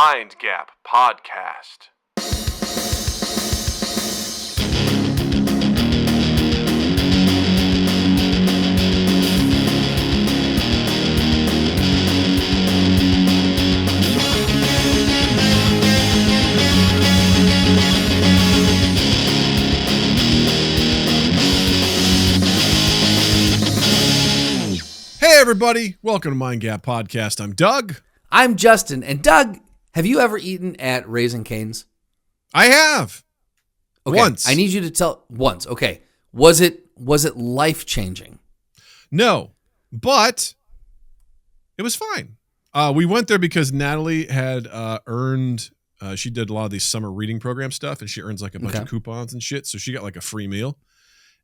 Mind Gap Podcast. Hey everybody, welcome to Mind Gap Podcast. I'm Doug. I'm Justin. And Doug, have you ever eaten at Raising Cane's? I have. Okay, Once. I need you to tell once. Okay. Was it life-changing? No, but it was fine. We went there because Natalie had earned, she did a lot of these summer reading program stuff, and she earns like a bunch of coupons and shit, so she got like a free meal.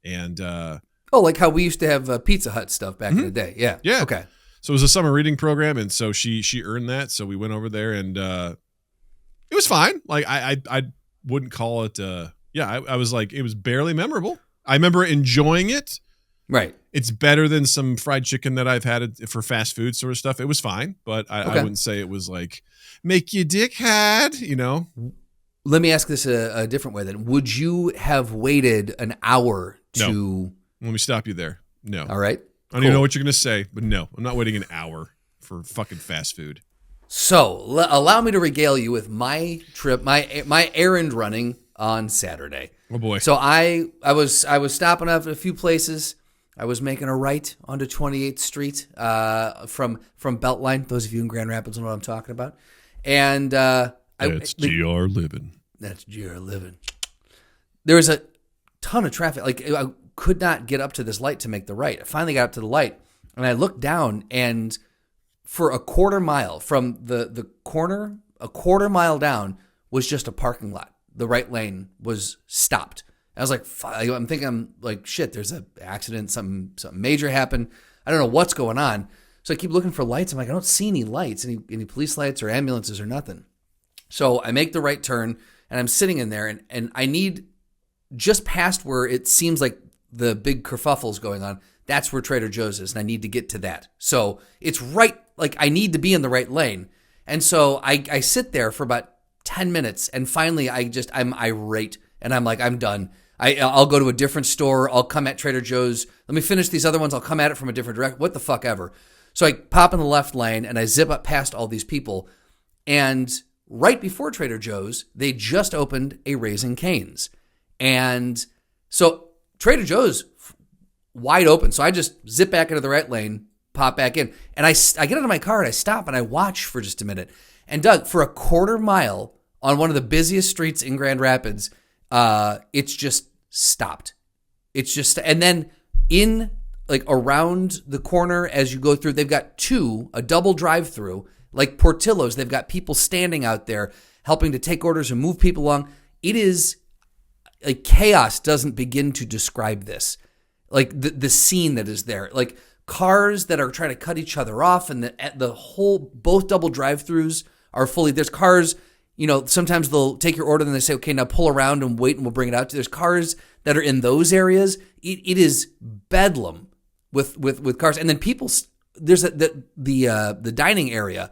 And Oh, like how we used to have Pizza Hut stuff back in the day. Yeah. Yeah. Okay. So it was a summer reading program, and so she earned that. So we went over there, and it was fine. Like I wouldn't call it. I was like, it was barely memorable. I remember enjoying it. Right. It's better than some fried chicken that I've had for fast food sort of stuff. It was fine, but I wouldn't say it was like make you dickhead. You know. Let me ask this a different way then. Would you have waited an hour to? No. Let me stop you there. No. All right. I don't even know what you're going to say, but no, I'm not waiting an hour for fucking fast food. So allow me to regale you with my trip, my errand running on Saturday. Oh boy. So I was stopping up at a few places. I was making a right onto 28th Street from Beltline. Those of you in Grand Rapids know what I'm talking about. And That's GR living. That's GR living. There was a ton of traffic. Like I could not get up to this light to make the right. I finally got up to the light, and I looked down, and for a quarter mile from the corner, a quarter mile down was just a parking lot. The right lane was stopped. I was like, I'm thinking, shit, there's an accident, something major happened. I don't know what's going on. So I keep looking for lights. I'm like, I don't see any lights, any police lights or ambulances or nothing. So I make the right turn, and I'm sitting in there, and I need just past where it seems like the big kerfuffle's going on. That's where Trader Joe's is, and I need to get to that. So it's right, like I need to be in the right lane. And so I sit there for about 10 minutes, and finally I'm irate, and I'm like, I'm done. I'll go to a different store. I'll come at Trader Joe's. Let me finish these other ones. I'll come at it from a different direction. What the fuck ever. So I pop in the left lane, and I zip up past all these people. And right before Trader Joe's, they just opened a Raising Cane's. And so Trader Joe's wide open. So I just zip back into the right lane, pop back in. And I get out of my car, and I stop, and I watch for just a minute. And Doug, for a quarter mile on one of the busiest streets in Grand Rapids, it's just stopped. It's just, and then in like around the corner as you go through, they've got a double drive-through, like Portillo's. They've got people standing out there helping to take orders and move people along. It is like chaos doesn't begin to describe this. Like the scene that is there, like cars that are trying to cut each other off, and both double drive-throughs are fully. There's cars, sometimes they'll take your order and they say, okay, now pull around and wait, and we'll bring it out to you. There's cars that are in those areas. It is bedlam with cars, and then people. There's the dining area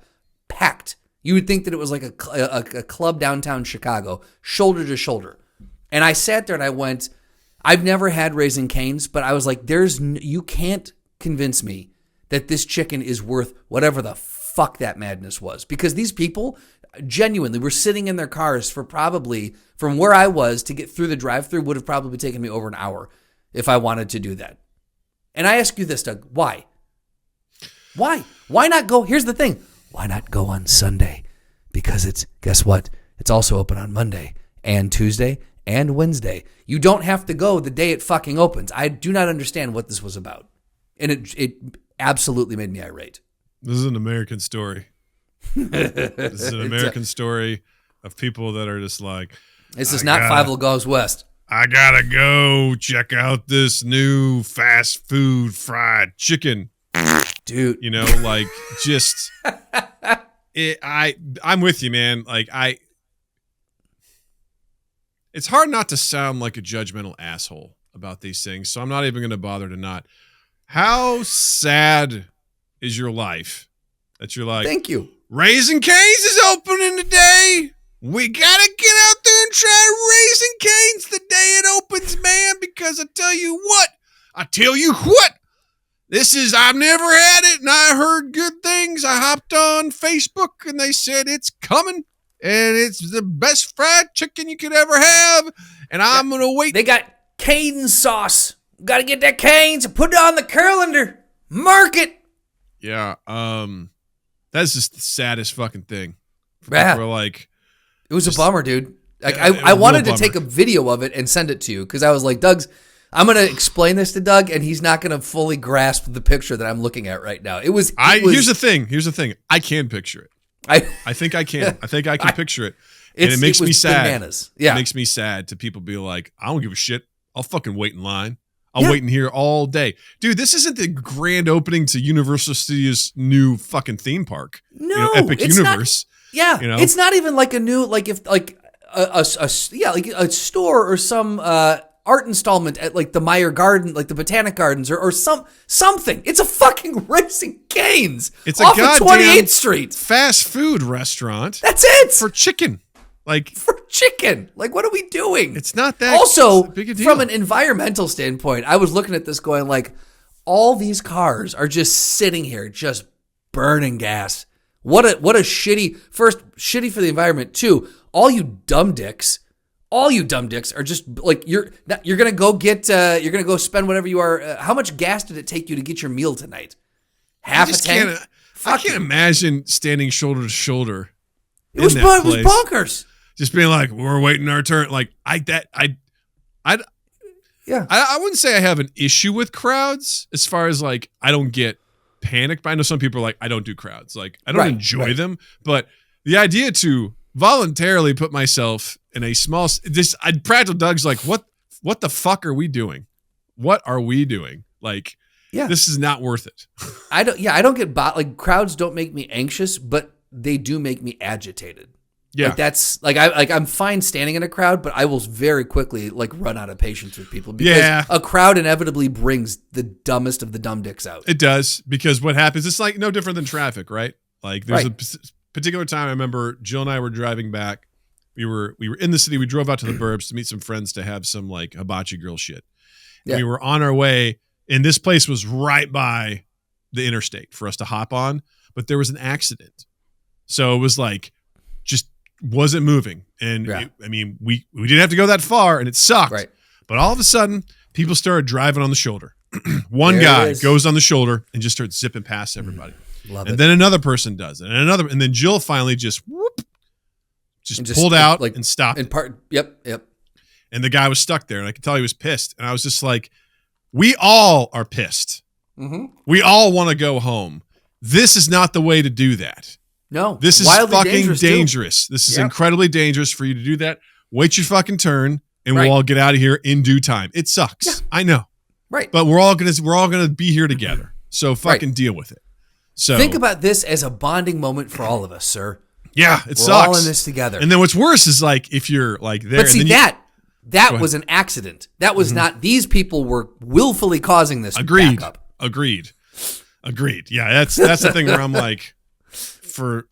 packed. You would think that it was like a club downtown Chicago, shoulder to shoulder. And I sat there and I went, I've never had Raising Cane's, but I was like, you can't convince me that this chicken is worth whatever the fuck that madness was. Because these people genuinely were sitting in their cars for probably, from where I was to get through the drive-thru would have probably taken me over an hour if I wanted to do that. And I ask you this, Doug, why? Why? Why not go? Here's the thing. Why not go on Sunday? Because guess what? It's also open on Monday and Tuesday and Wednesday. You don't have to go the day it fucking opens. I do not understand what this was about. And it absolutely made me irate. This is an American story. This is an American story of people that are just like, this is not Five Goes West. I gotta go check out this new fast food fried chicken. Dude. Just I'm with you, man. It's hard not to sound like a judgmental asshole about these things, so I'm not even going to bother to not. How sad is your life that you're like, thank you. Raising Cane's is opening today. We gotta get out there and try Raising Cane's the day it opens, man, because I tell you what, I've never had it, and I heard good things. I hopped on Facebook, and they said it's coming, and it's the best fried chicken you could ever have, and I'm going to wait. They got Cane sauce. Got to get that Cane's and put it on the calendar. Mark it. Yeah, that's just the saddest fucking thing. Yeah. We're like, it was a bummer, dude. Like, yeah, I wanted to bummer. take a video of it and send it to you because I was like, I'm going to explain this to Doug, and he's not going to fully grasp the picture that I'm looking at right now. Here's the thing. I can picture it. I think I can. I think I can picture it. And it makes me sad. Bananas. Yeah. It makes me sad to people be like, I don't give a shit. I'll fucking wait in line. I'll wait in here all day. Dude, this isn't the grand opening to Universal Studios' new fucking theme park. No. Epic it's Universe. Not, it's not even like a new, like if, like a store or some art installment at like the Meyer Garden, like the Botanic Gardens or something. It's a fucking Raising Cane's. It's off a goddamn 28th Street. Fast food restaurant. That's it. For chicken. Like what are we doing? It's not that also big a deal. From an environmental standpoint, I was looking at this going like, all these cars are just sitting here, just burning gas. What a shitty shitty for the environment too. All you dumb dicks are just like you're gonna go spend whatever you are. How much gas did it take you to get your meal tonight? Half a tank. I can't imagine standing shoulder to shoulder. It was bonkers. Just being like, we're waiting our turn. Like I wouldn't say I have an issue with crowds as far as like I don't get panicked. But I know some people are like, I don't do crowds. Like I don't enjoy them. But the idea to voluntarily put myself in a small Practical Doug's like, what the fuck are we doing? What are we doing? Like, this is not worth it. I don't get like crowds don't make me anxious, but they do make me agitated. Yeah. Like that's like I'm fine standing in a crowd, but I will very quickly like run out of patience with people because a crowd inevitably brings the dumbest of the dumb dicks out. It does, because what happens, it's like no different than traffic, right? Like there's a particular time I remember Jill and I were driving back. We were in the city. We drove out to the burbs to meet some friends to have some like hibachi grill shit. Yeah. We were on our way, and this place was right by the interstate for us to hop on, but there was an accident. So it was like just wasn't moving. And we didn't have to go that far, and it sucked. Right. But all of a sudden, people started driving on the shoulder. One guy goes on the shoulder and just starts zipping past everybody. Love and it. then another person does it, and then Jill finally just pulled out like, and stopped. Yep. And the guy was stuck there, and I could tell he was pissed. And I was just like, we all are pissed. Mm-hmm. We all want to go home. This is not the way to do that. No. This is fucking dangerous. This is incredibly dangerous for you to do that. Wait your fucking turn, and we'll all get out of here in due time. It sucks. Yeah. I know. Right. But we're all gonna be here together. So fucking deal with it. So think about this as a bonding moment for all of us, sir. Yeah, it We're sucks. all in this together. And then what's worse is like if you're like there. But see, that was an accident. That was not. These people were willfully causing this. Backup. Agreed. Yeah, that's the thing where I'm like,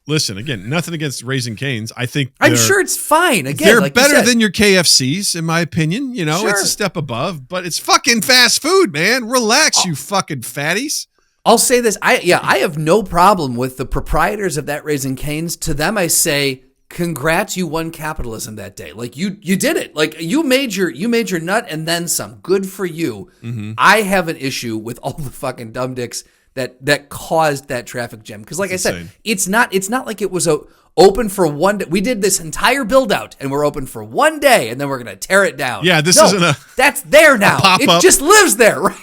listen again, nothing against Raising Cane's. I think I'm sure it's fine. Again, they're like better than your KFCs, in my opinion. You know, Sure. It's a step above, but it's fucking fast food, man. Relax, you fucking fatties. I'll say this. I have no problem with the proprietors of that Raising Cane's. To them, I say, congrats, you won capitalism that day. Like you did it. Like you made your nut and then some. Good for you. Mm-hmm. I have an issue with all the fucking dumb dicks that caused that traffic jam. Because like I said, it's not like it was open for one day. We did this entire build out and we're open for one day and then we're gonna tear it down. Yeah, isn't that's there now. It just lives there, right?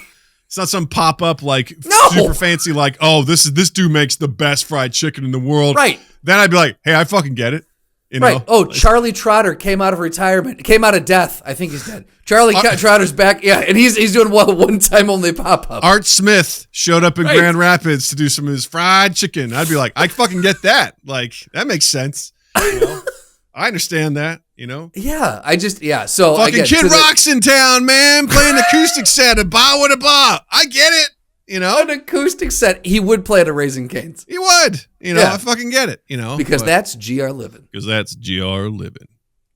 It's not some pop up like super fancy like, oh, this dude makes the best fried chicken in the world. Right. Then I'd be like, hey, I fucking get it. You know? Right. Oh, Charlie Trotter came out of retirement. Came out of death. I think he's dead. Charlie Trotter's back. Yeah, and he's doing one time only pop up. Art Smith showed up in Grand Rapids to do some of his fried chicken. I'd be like, I fucking get that. Like that makes sense. You know? I understand that. You know? Yeah. So fucking Kid Rock's in town, man, playing acoustic set of Ba Wada Ba. I get it. You know, an acoustic set. He would play at a Raising Cane's. He would. You know, I fucking get it. You know, because that's GR living. Because that's GR living.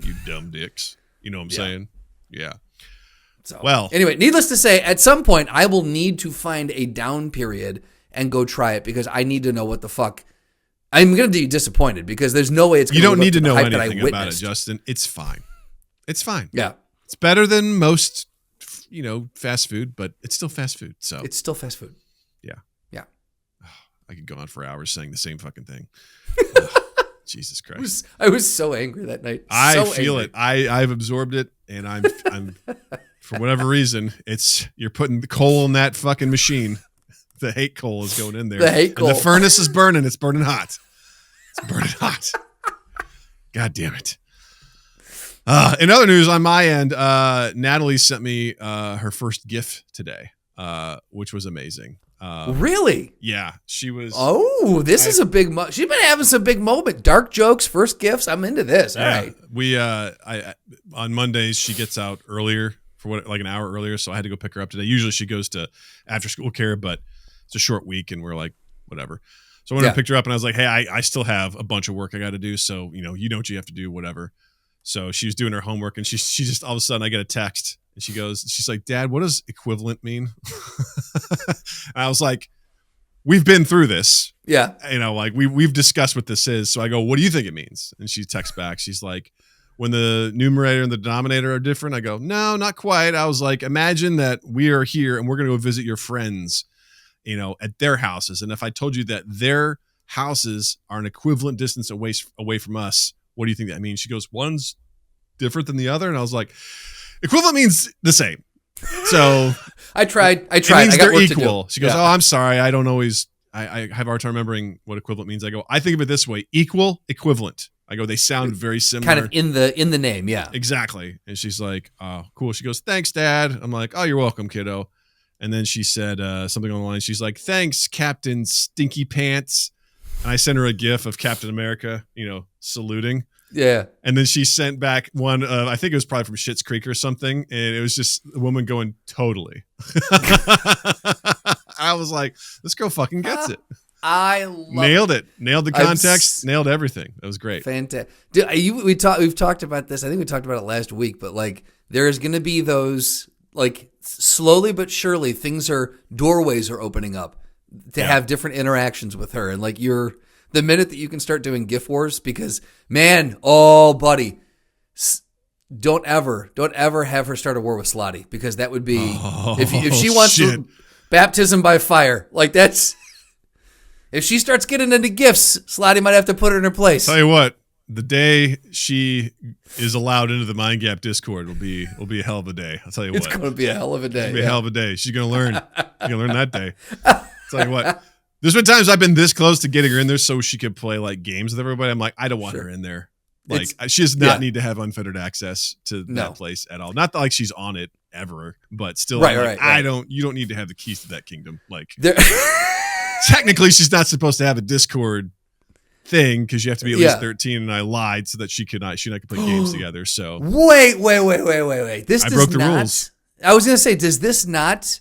You dumb dicks. You know what I'm saying? Yeah. So, well, anyway, needless to say, at some point I will need to find a down period and go try it because I need to know what the fuck. I'm going to be disappointed because there's no way it's going to. You don't need to know anything about it, Justin. It's fine. It's fine. Yeah. It's better than most, you know, fast food, but it's still fast food. So it's still fast food. Yeah. Yeah. I could go on for hours saying the same fucking thing. Jesus Christ. I was so angry that night. I feel it. I've absorbed it, and I'm for whatever reason, you're putting the coal in that fucking machine. The hate coal is going in there. The hate coal. And the furnace is burning. It's burning hot. It's burning hot. God damn it. In other news on my end, Natalie sent me her first GIF today, which was amazing. Really? Yeah, she was. Oh, this is a big. She's been having some big moment. Dark jokes, first GIFs. I'm into this. All right. We on Mondays she gets out earlier for like an hour earlier, so I had to go pick her up today. Usually she goes to after school care, but it's a short week, and we're like whatever. So I went and picked her up, and I was like, hey, I still have a bunch of work I got to do, so you know what you have to do, whatever. So she was doing her homework, and she just all of a sudden I get a text, and she's like, Dad, what does equivalent mean? And I was like, we've been through this. Yeah. You know, like we've discussed what this is. So I go, what do you think it means? And she texts back. She's like, when the numerator and the denominator are different. I go, no, not quite. I was like, imagine that we are here and we're going to go visit your friends, you know, at their houses. And if I told you that their houses are an equivalent distance away from us, what do you think that means? She goes, one's different than the other. And I was like, equivalent means the same. So I tried. It means they're equal. She goes, oh, I'm sorry. I don't always, I have a hard time remembering what equivalent means. I go, I think of it this way, equal, equivalent. I go, they sound very similar. Kind of in the name. Yeah, exactly. And she's like, oh, cool. She goes, thanks, Dad. I'm like, oh, you're welcome, kiddo. And then she said something along the line. She's like, thanks, Captain Stinky Pants. And I sent her a GIF of Captain America, you know, saluting. Yeah. And then she sent back one of, I think it was probably from Schitt's Creek or something. And it was just a woman going, totally. I was like, this girl fucking gets it. Nailed it. Nailed the context. Nailed everything. That was great. Fantastic. Dude, we've talked about this. I think we talked about it last week, but like there is going to be those like slowly but surely doorways are opening up to have different interactions with her. And like the minute that you can start doing GIF wars, because man, oh buddy, don't ever have her start a war with Slotty, because that would be, if she wants to, baptism by fire. Like that's, if she starts getting into GIFs, Slotty might have to put her in her place. Tell you what, the day she is allowed into the Mind Gap Discord will be a hell of a day. I'll tell you what. It's going to be a hell of a day. It'll be a hell of a day. She's going to learn. She's going to learn that day. I'll tell you what. There's been times I've been this close to getting her in there so she could play like games with everybody. I'm like, I don't want her in there. Like she does not need to have unfettered access to that place at all. Not that like she's on it ever, but still, right. You don't need to have the keys to that kingdom. Like technically she's not supposed to have a Discord thing because you have to be at least 13, and I lied so that she and I could play games together. So wait. I broke the rules. I was going to say, does this not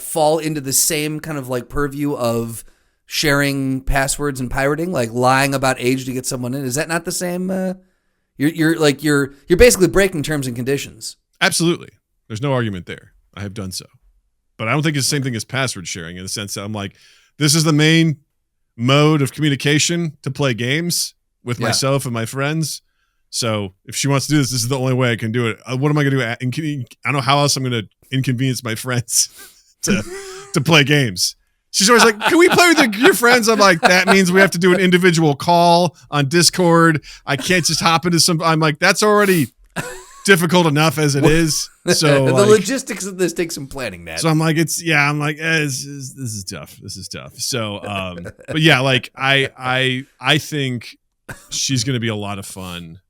fall into the same kind of like purview of sharing passwords and pirating, like lying about age to get someone in? Is that not the same? You're basically breaking terms and conditions. Absolutely. There's no argument there. I have done so, but I don't think it's the same thing as password sharing in the sense that I'm like, this is the main mode of communication to play games with myself and my friends. So if she wants to do this, this is the only way I can do it. What am I going to do? I don't know how else I'm going to inconvenience my friends to play games. She's always like, can we play with your friends? I'm like, that means we have to do an individual call on Discord. I can't just hop into I'm like, that's already difficult enough as it is. So the logistics of this take some planning, Matt. So I'm like, this is tough. This is tough. So, but yeah, like I think she's going to be a lot of fun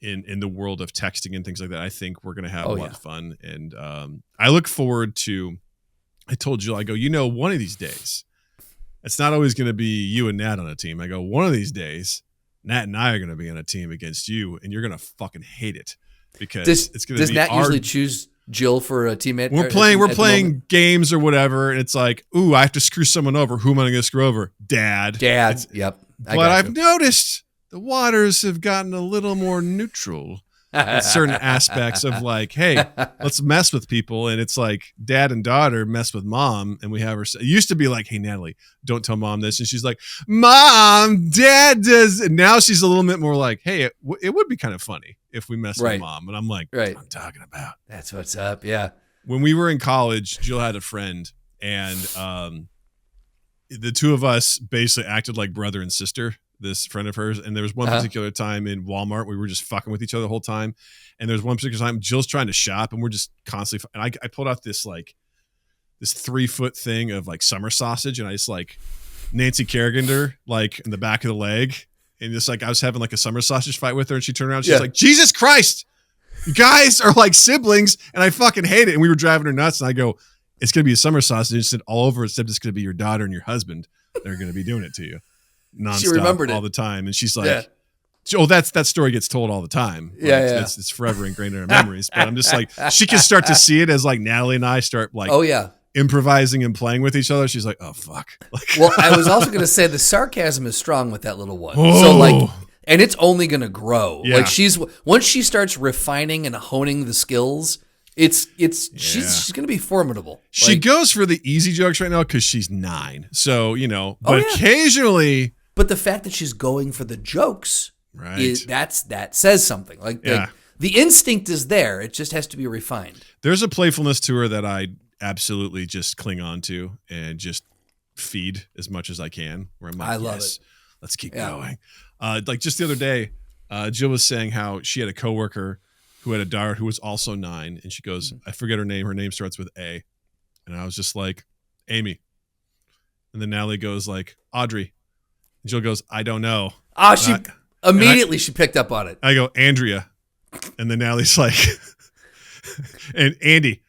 in the world of texting and things like that. I think we're going to have a lot of fun. And I look forward to, I told Jill, I go, one of these days, it's not always going to be you and Nat on a team. I go, one of these days, Nat and I are going to be on a team against you, and you're going to fucking hate it because it's going to be Nat usually choose Jill for a teammate. We're playing games or whatever, and it's like, ooh, I have to screw someone over. Who am I going to screw over? Dad. Yep. But I've noticed the waters have gotten a little more neutral in certain aspects of like, hey, let's mess with people. And it's like dad and daughter mess with mom, and we have her. It used to be like, hey, Natalie, don't tell mom this. And she's like, Mom, dad does. And now she's a little bit more like, hey, it would be kind of funny if we mess with mom. And I'm like, right. What I'm talking about. That's what's up. Yeah. When we were in college, Jill had a friend, and the two of us basically acted like brother and sister, this friend of hers. And there was one particular time in Walmart, we were just fucking with each other the whole time. And there's one particular time Jill's trying to shop, and we're just constantly, and I pulled out this 3-foot thing of like summer sausage, and I just like Nancy Kerrigan her like in the back of the leg. And just like, I was having like a summer sausage fight with her, and she turned around, she's like, Jesus Christ, you guys are like siblings, and I fucking hate it. And we were driving her nuts, and I go, it's going to be a summer sausage. It's all over, except it's going to be your daughter and your husband. They're going to be doing it to you nonstop. She remembered all it the time. And she's like, oh, that story gets told all the time. Like, it's forever ingrained in our memories. But I'm just like, she can start to see it as like Natalie and I start like, improvising and playing with each other. She's like, oh, fuck. Like, well, I was also going to say the sarcasm is strong with that little one. So like, and it's only going to grow. Yeah. Like once she starts refining and honing the skills, she's going to be formidable. She goes for the easy jokes right now because she's 9. So, but occasionally. But the fact that she's going for the jokes, right? That says something. Like the instinct is there. It just has to be refined. There's a playfulness to her that I absolutely just cling on to and just feed as much as I can. Where I'm like, I love it. Let's keep going. Like just the other day, Jill was saying how she had a coworker who had a daughter who was also 9, and she goes, I forget her name. Her name starts with A, and I was just like, Amy. And then Natalie goes like, Audrey. And Jill goes, I don't know. She immediately she picked up on it. I go, Andrea. And then Natalie's like, and Andy.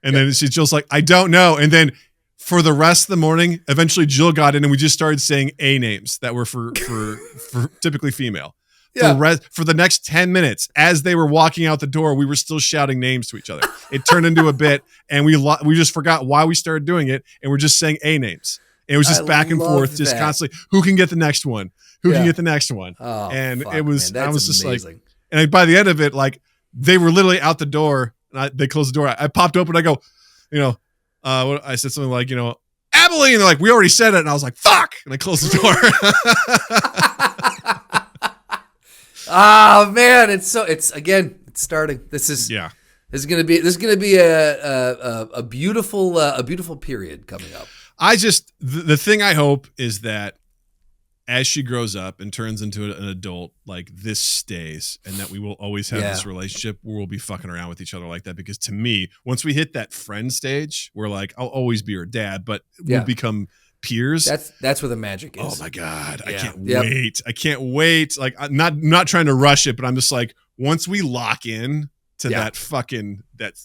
And then Jill's like, I don't know. And then for the rest of the morning, eventually Jill got in, and we just started saying A names that were for typically female. Yeah. For the next 10 minutes, as they were walking out the door, we were still shouting names to each other. It turned into a bit, and we just forgot why we started doing it, and we're just saying A names. And it was just back and forth, just constantly. Who can get the next one? Who can get the next one? Oh, and fuck, it was. Man, I was just amazing. Like, and by the end of it, like they were literally out the door. And they closed the door. I popped open. I go, I said something like, Abilene. And they're like, we already said it. And I was like, fuck. And I closed the door. Oh man, it's starting. This is gonna be a beautiful period coming up. The thing I hope is that as she grows up and turns into an adult, like this stays, and that we will always have this relationship where we'll be fucking around with each other like that. Because to me, once we hit that friend stage, where like I'll always be her dad, but we'll become peers. That's where the magic is. Oh my God. I can't wait. I can't wait. Like I'm not trying to rush it, but I'm just like, once we lock in to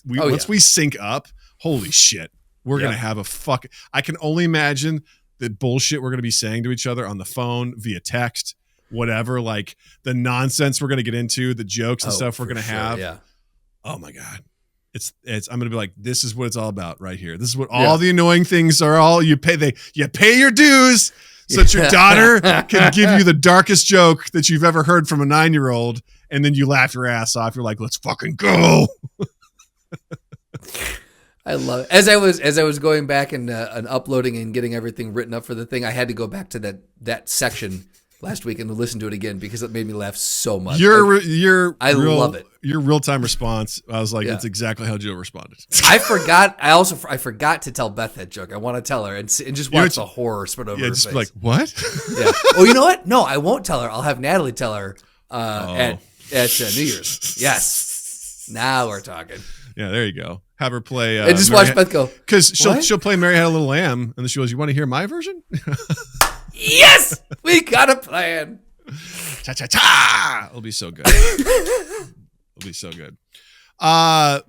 once we sync up, holy shit, we're going to have I can only imagine the bullshit we're going to be saying to each other on the phone, via text, whatever, like the nonsense we're going to get into, the jokes and stuff we're going to have. Yeah. Oh my God. I'm going to be like, this is what it's all about right here. This is what all the annoying things are. All you pay your dues so that your daughter can give you the darkest joke that you've ever heard from a 9-year-old. And then you laugh your ass off. You're like, let's fucking go. I love it. As I was going back and uploading and getting everything written up for the thing, I had to go back to that section last week and listen to it again because it made me laugh so much. I love it. Your real-time response, I was like, that's exactly how Jill responded. I forgot to tell Beth that joke. I want to tell her and just watch the horror spread over her face. Like, what? Yeah. Oh, you know what? No, I won't tell her. I'll have Natalie tell her at New Year's. Yes. Now we're talking. Yeah, there you go. Have her play. And just watch Beth go. Because she'll play Mary Had a Little Lamb, and then she goes, you want to hear my version? Yes! We got a plan. Cha-cha-cha! It'll be so good. It'll be so good.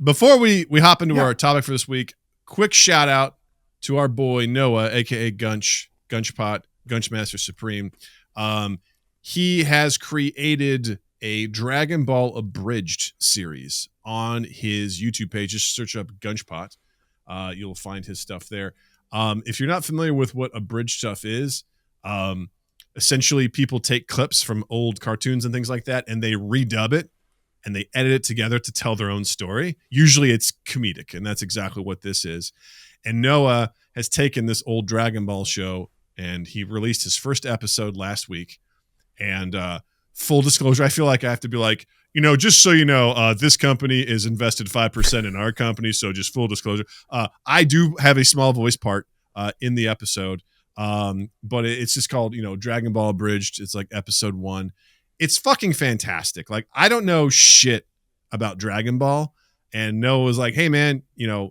Before we hop into our topic for this week, quick shout out to our boy Noah, a.k.a. Gunchpot, Gunchmaster Supreme. He has created a Dragon Ball Abridged series on his YouTube page. Just search up Gunchpot. You'll find his stuff there. If you're not familiar with what abridged stuff is, essentially people take clips from old cartoons and things like that, and they redub it and they edit it together to tell their own story. Usually it's comedic, and that's exactly what this is. And Noah has taken this old Dragon Ball show, and he released his first episode last week. And full disclosure, I feel like I have to be like, just so you know, this company is invested 5% in our company. So just full disclosure, I do have a small voice part in the episode, but it's just called, Dragon Ball Abridged. It's like episode 1. It's fucking fantastic. Like, I don't know shit about Dragon Ball. And Noah was like, hey, man,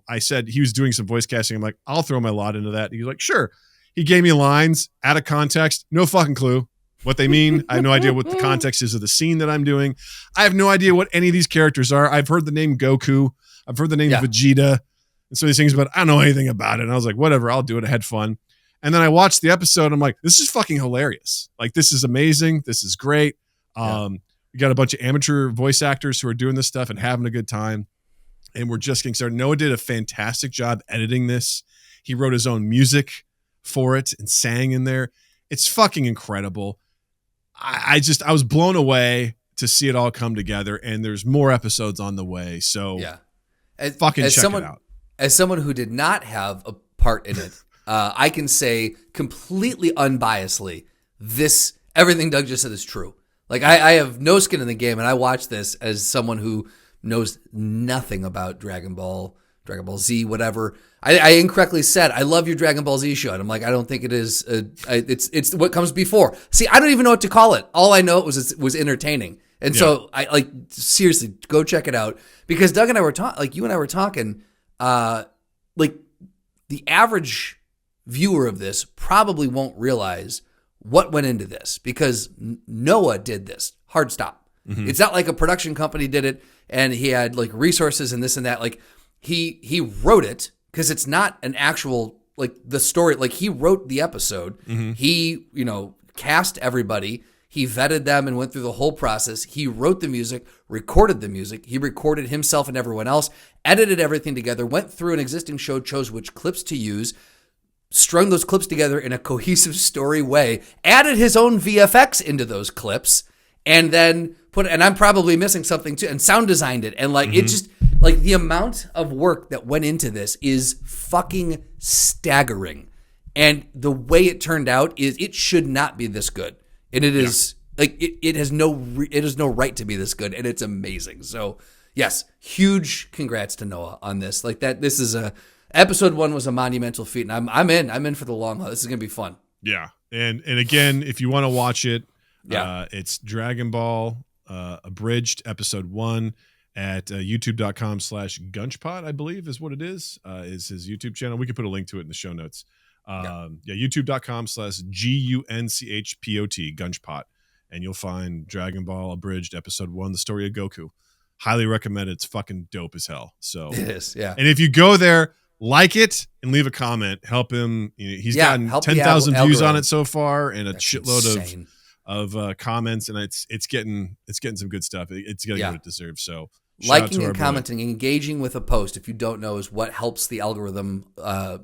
I said he was doing some voice casting. I'm like, I'll throw my lot into that. He was like, sure. He gave me lines out of context. No fucking clue what they mean. I have no idea what the context is of the scene that I'm doing. I have no idea what any of these characters are. I've heard the name Goku. I've heard the name Vegeta and so these things, but I don't know anything about it. And I was like, whatever, I'll do it. I had fun. And then I watched the episode. I'm like, this is fucking hilarious. Like, this is amazing. This is great. We got a bunch of amateur voice actors who are doing this stuff and having a good time. And we're just getting started. Noah did a fantastic job editing this. He wrote his own music for it and sang in there. It's fucking incredible. I was blown away to see it all come together, and there's more episodes on the way. So fucking check it out. As someone who did not have a part in it, I can say completely unbiasedly, everything Doug just said is true. Like, I have no skin in the game, and I watch this as someone who knows nothing about Dragon Ball Z, whatever. I incorrectly said, I love your Dragon Ball Z show. And I'm like, I don't think it is. It's what comes before. See, I don't even know what to call it. All I know it was entertaining. And so I seriously, go check it out. Because Doug and I were talking, like you and I were talking, like the average viewer of this probably won't realize what went into this, because Noah did this. Hard stop. Mm-hmm. It's not like a production company did it and he had like resources and this and that. Like he wrote it, because it's not an actual, like, the story. Like, he wrote the episode. Mm-hmm. He, cast everybody. He vetted them and went through the whole process. He wrote the music, recorded the music. He recorded himself and everyone else, edited everything together, went through an existing show, chose which clips to use, strung those clips together in a cohesive story way, added his own VFX into those clips, and then and I'm probably missing something too, and sound designed it. And like, it just, like, the amount of work that went into this is fucking staggering. And the way it turned out is, it should not be this good. And it is like, it has no right to be this good. And it's amazing. So yes, huge congrats to Noah on this. Like, that, this is episode 1 was a monumental feat, and I'm in for the long haul. This is going to be fun. Yeah. And again, if you want to watch it, it's Dragon Ball Abridged episode 1 at youtube.com/Gunchpot, I believe is what it is his YouTube channel. We can put a link to it in the show notes. youtube.com/GUNCHPOT, Gunchpot, and you'll find Dragon Ball Abridged episode 1, the story of Goku. Highly recommend it. It's fucking dope as hell. So it is, yeah. And if you go there, like it and leave a comment, help him. He's gotten 10,000 views on it so far, and that's insane. of comments, and it's getting some good stuff. It's getting what it deserves. So liking and commenting, engaging with a post, if you don't know, is what helps the algorithm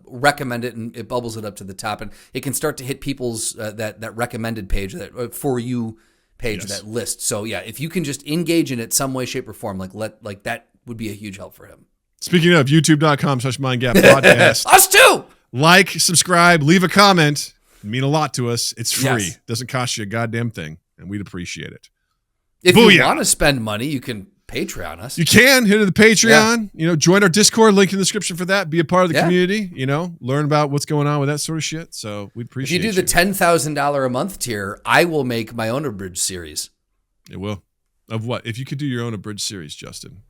recommend it, and it bubbles it up to the top, and it can start to hit people's that recommended page, that for you page, that list. So yeah, if you can just engage in it some way, shape, or form, like that would be a huge help for him. Speaking of, youtube.com/mindgap podcast. Us too. Like, subscribe, leave a comment. It'd mean a lot to us. It's free. Yes. Doesn't cost you a goddamn thing, and we'd appreciate it. If you want to spend money, you can Patreon us. You can hit the Patreon. Join our Discord, link in the description for that. Be a part of the community. Learn about what's going on with that sort of shit. So we'd appreciate it. If you do the $10,000 a month tier, I will make my own abridged series. It will. Of what? If you could do your own abridged series, Justin.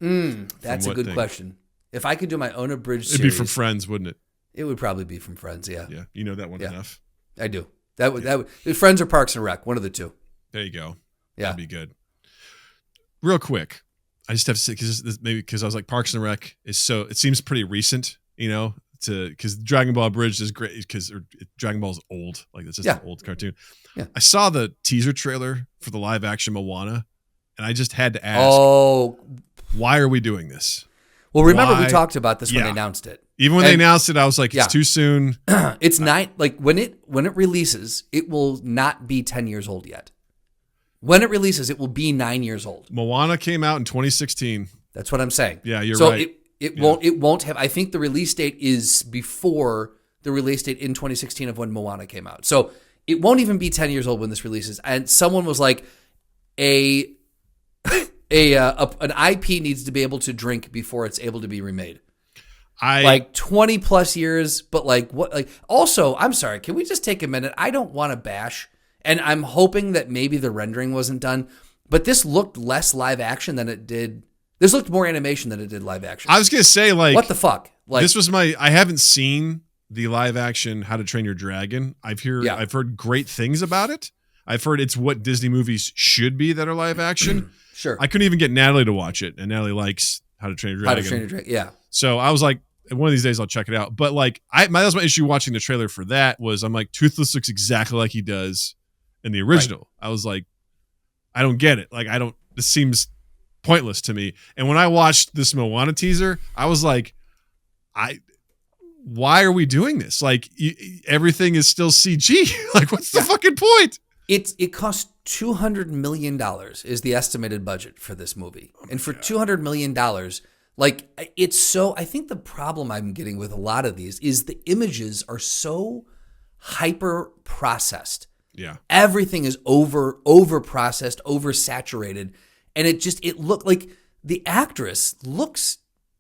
That's a good question. If I could do my own abridged series, it'd be from Friends, wouldn't it? It would probably be from Friends. Yeah. Yeah. You know that one enough. I do. That would Friends or Parks and Rec, one of the two. There you go. Yeah. That'd be good. Real quick, I just have to say, because I was like, Parks and Rec is it seems pretty recent, because Dragon Ball Abridged is great because Dragon Ball is old. Like it's just an old cartoon. Yeah. I saw the teaser trailer for the live action Moana, and I just had to ask, why are we doing this? Well, remember we talked about this when they announced it. Even when they announced it, I was like, it's too soon. It's when it releases, it will not be 10 years old yet. When it releases, it will be 9 years old. Moana came out in 2016. That's what I'm saying. Yeah, you're right. So it won't have, I think the release date is before the release date in 2016 of when Moana came out. So it won't even be 10 years old when this releases. And someone was like, an IP needs to be able to drink before it's able to be remade. Like 20 plus years, but like what? Like also, I'm sorry. Can we just take a minute? I don't want to bash, and I'm hoping that maybe the rendering wasn't done, but this looked less live action than it did. This looked more animation than it did live action. I was gonna say, like, what the fuck? Like, this was I haven't seen the live action How to Train Your Dragon. I've heard great things about it. I've heard it's what Disney movies should be that are live action. Sure. I couldn't even get Natalie to watch it, and Natalie likes How to Train Your Dragon. How to Train Your Dragon, yeah. So I was like, one of these days I'll check it out. But like, that was my issue watching the trailer for that was I'm like, Toothless looks exactly like he does in the original. Right. I was like, I don't get it. Like, this seems pointless to me. And when I watched this Moana teaser, I was like, why are we doing this? Like, everything is still CG. Like, what's the fucking point? It cost $200 million is the estimated budget for this movie. And for $200 million, like, it's so, I think the problem I'm getting with a lot of these is the images are so hyper processed. Yeah. Everything is over processed, over saturated. And it looked like the actress looks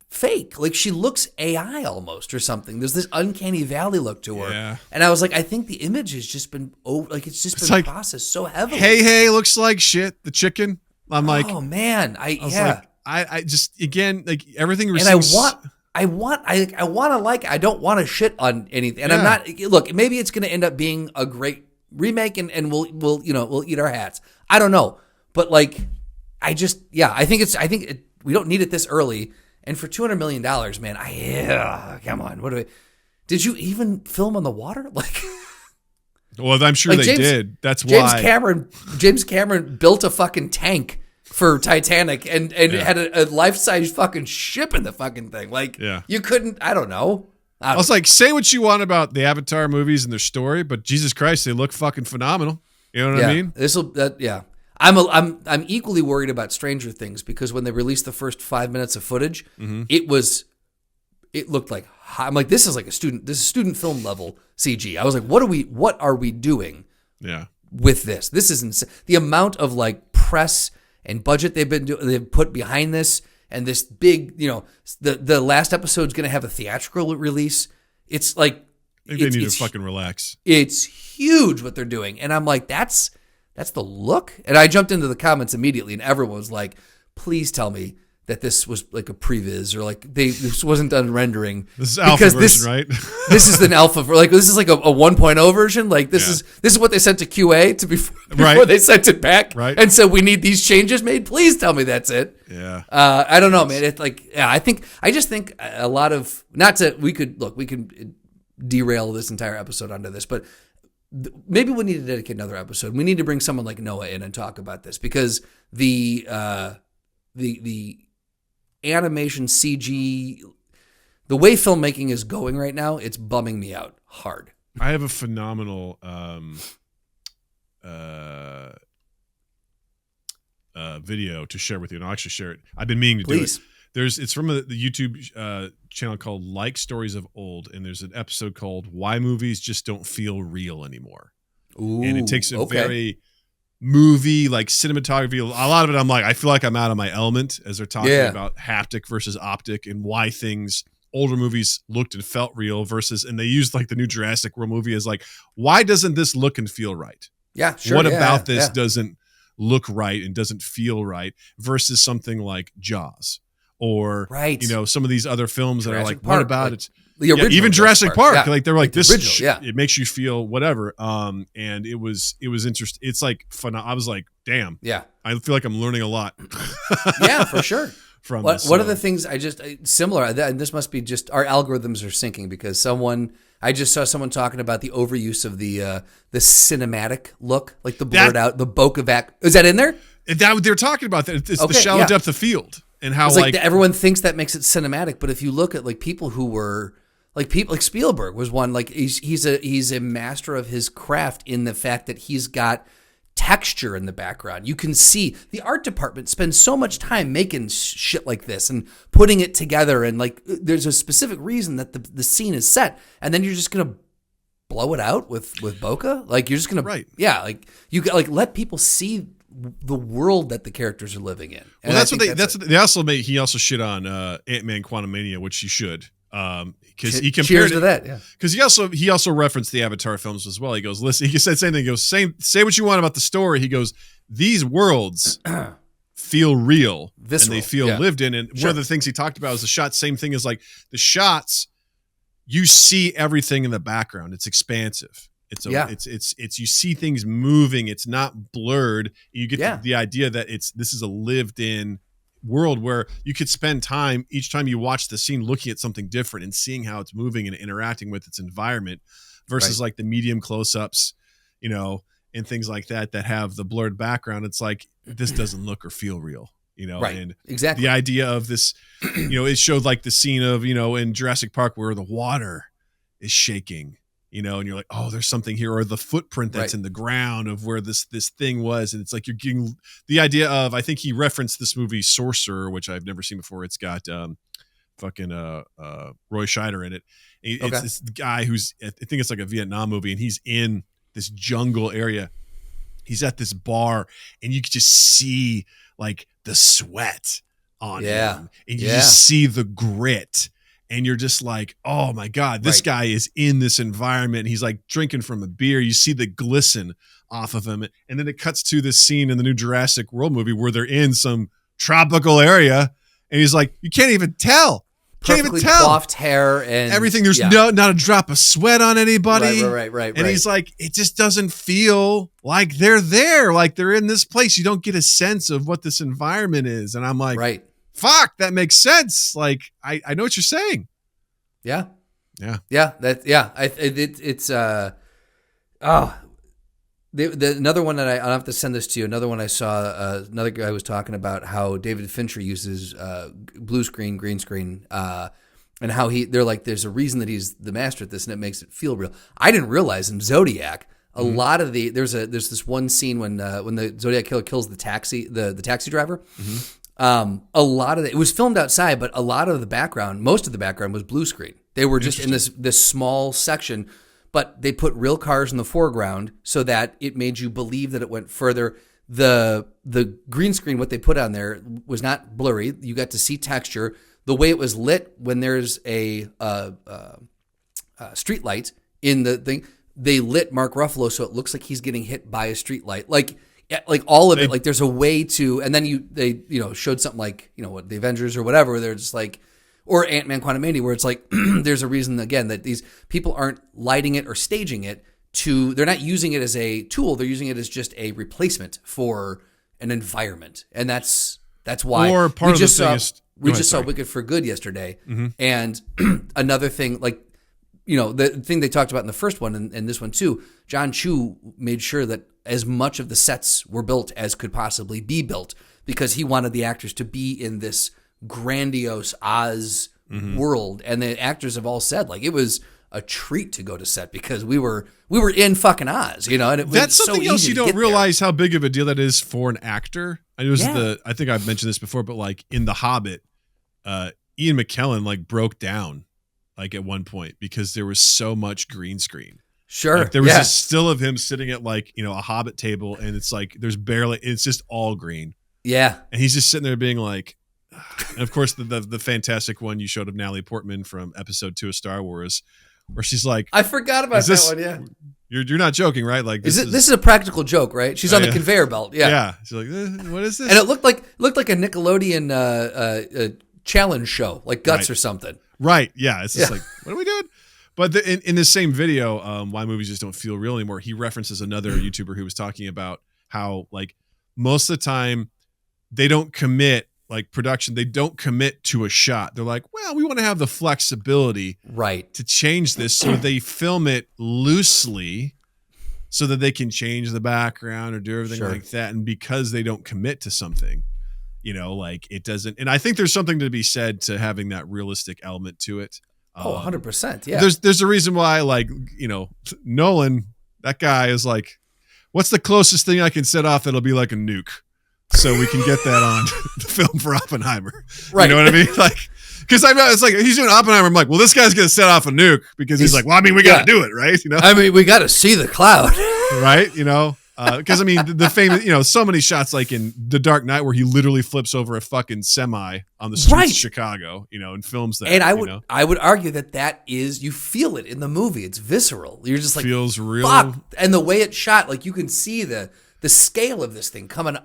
fake. Like she looks AI almost or something. There's this uncanny valley look to her. Yeah. And I was like, I think the image has just been been processed so heavily. Hey, looks like shit. The chicken. I'm like, oh man. I just, again, like everything. And I want to like, I don't want to shit on anything. And I'm not, look, maybe it's going to end up being a great remake and we'll eat our hats. I don't know. But like, I think we don't need it this early. And for $200 million, man, come on. Did you even film on the water? Like, well, I'm sure they did. That's why James Cameron built a fucking tank for Titanic and had a life-size fucking ship in the fucking thing. Like, you couldn't, I don't know. I was like, say what you want about the Avatar movies and their story, but Jesus Christ, they look fucking phenomenal. You know what I mean? I'm equally worried about Stranger Things because when they released the first 5 minutes of footage, it looked like, I'm like, this is student film level CG. I was like, what are we doing with this? This is insane. The amount of like press and budget they've put behind this, and this big, the last episode's going to have a theatrical release. It's like, I think they need to fucking relax. It's huge what they're doing. And I'm like, that's the look. And I jumped into the comments immediately and everyone was like, please tell me that this was like a previs or like this wasn't done rendering. This is alpha version, right? This is an alpha, like this is like a 1.0 version. Like this is what they sent to QA before they sent it back. Right. And so we need these changes made. Please tell me that's it. Yeah. I don't know, man. It's like, I just think a lot of, we could derail this entire episode onto this, but maybe we need to dedicate another episode. We need to bring someone like Noah in and talk about this because the animation CG, the way filmmaking is going right now, it's bumming me out hard. I have a phenomenal video to share with you, and I'll actually share it. I've been meaning to do it. It's from the YouTube channel called Like Stories of Old, and there's an episode called Why Movies Just Don't Feel Real Anymore. Ooh, and it takes a very movie, like cinematography. A lot of it, I'm like, I feel like I'm out of my element as they're talking about haptic versus optic and why older movies looked and felt real versus, and they used like the new Jurassic World movie as like, why doesn't this look and feel right? Yeah, sure. What about this doesn't look right and doesn't feel right versus something like Jaws? Or, some of these other films that are like, what about it? The original even Jurassic Park. Yeah. Like, they're like, this original, it makes you feel whatever. And it was interesting. It's like fun. I was like, damn. Yeah. I feel like I'm learning a lot. Yeah, for sure. from What this. What are the things similar? And this must be just our algorithms are syncing because I just saw someone talking about the overuse of the cinematic look, like the blurred out, the bokeh vac. Is that in there? They're talking about that. It's the shallow depth of field and how it's everyone thinks that makes it cinematic, but if you look at like people who were like Spielberg was one, like he's a master of his craft in the fact that he's got texture in the background. You can see the art department spends so much time making shit like this and putting it together, and like there's a specific reason that the scene is set, and then you're just gonna blow it out with bokeh. Like you're just gonna like you like let people see the world that the characters are living in. And well, he also shit on Ant-Man Quantumania, which he should. Because he compared cheers to that, yeah. Because he also referenced the Avatar films as well. He goes, listen, he said the same thing. He goes, say what you want about the story. He goes, these worlds feel real, visceral, and they feel lived in. And one of the things he talked about is the shots. Same thing as like the shots. You see everything in the background. It's expansive. It's you see things moving. It's not blurred. You get the idea that this is a lived in world where you could spend time each time you watch the scene looking at something different and seeing how it's moving and interacting with its environment versus like the medium close-ups, and things like that have the blurred background. It's like, this doesn't look or feel real, and exactly the idea of this, it showed like the scene of, in Jurassic Park where the water is shaking, and you're like, oh, there's something here, or the footprint that's in the ground of where this thing was. And it's like, you're getting the idea of, I think he referenced this movie Sorcerer, which I've never seen before. It's got Roy Scheider in it. It's this guy who's, I think it's like a Vietnam movie, and he's in this jungle area. He's at this bar, and you can just see like the sweat on him, and you just see the grit. And you're just like, oh my God, this guy is in this environment. He's like drinking from a beer. You see the glisten off of him. And then it cuts to this scene in the new Jurassic World movie where they're in some tropical area. And he's like, you can't even tell. Perfectly coiffed hair and everything. There's not a drop of sweat on anybody. Right. And he's like, it just doesn't feel like they're there. Like they're in this place. You don't get a sense of what this environment is. And I'm like, fuck, that makes sense. Like, I know what you're saying. Yeah. It's another one that I'll have to send this to you. Another one I saw, another guy was talking about how David Fincher uses blue screen, green screen, and how they're like, there's a reason that he's the master at this, and it makes it feel real. I didn't realize in Zodiac, a lot of there's this one scene when the Zodiac killer kills the taxi driver. A lot of it was filmed outside, but a lot of the background, most of the background was blue screen. They were just in this small section, but they put real cars in the foreground so that it made you believe that it went further. The green screen, what they put on there was not blurry. You got to see texture. The way it was lit when there's a street light in the thing, they lit Mark Ruffalo so it looks like he's getting hit by a street light. Like all of it, like there's a way to, and then they showed something like, what, the Avengers or whatever, where they're just like, or Ant-Man Quantumania, where it's like, there's a reason, again, that these people aren't lighting it or staging it they're not using it as a tool, they're using it as just a replacement for an environment. And that's why or part we just saw Wicked for Good yesterday. And another thing, like, the thing they talked about in the first one and this one too, John Chu made sure that as much of the sets were built as could possibly be built because he wanted the actors to be in this grandiose Oz world. And the actors have all said, like, it was a treat to go to set because we were in fucking Oz, and it was that's something so else easy you to don't get realize how big of a deal that is for an actor. I think I've mentioned this before, but like in The Hobbit, Ian McKellen like broke down like at one point because there was so much green screen. Sure. Like there was a still of him sitting at like, a Hobbit table, and it's like it's just all green. Yeah. And he's just sitting there being like, and of course the fantastic one you showed of Natalie Portman from episode 2 of Star Wars, where she's like, I forgot about that one. Yeah. You're not joking, right? Like this is a practical joke, right? She's on the conveyor belt. Yeah. Yeah. She's like, what is this? And it looked like a Nickelodeon challenge show, like Guts or something. Right. Yeah. It's just like, what are we doing? But in the same video, why movies just don't feel real anymore, he references another YouTuber who was talking about how like most of the time they don't commit like production, they don't commit to a shot. They're like, well, we want to have the flexibility to change this. So they film it loosely so that they can change the background or do everything like that. And because they don't commit to something, like it doesn't. And I think there's something to be said to having that realistic element to it. 100%. Yeah. There's a reason why, like, Nolan, that guy is like, what's the closest thing I can set off that'll be like a nuke? So we can get that on the film for Oppenheimer. Right. You know what I mean? Like, because it's like he's doing Oppenheimer. I'm like, well, this guy's going to set off a nuke because he's like, well, I mean, we got to do it, right? We got to see the cloud, right? Because the famous, so many shots like in The Dark Knight where he literally flips over a fucking semi on the streets of Chicago, and films that. And I would argue that is, you feel it in the movie. It's visceral. You're just like, feels real. Fuck. And the way it's shot, like you can see the scale of this thing coming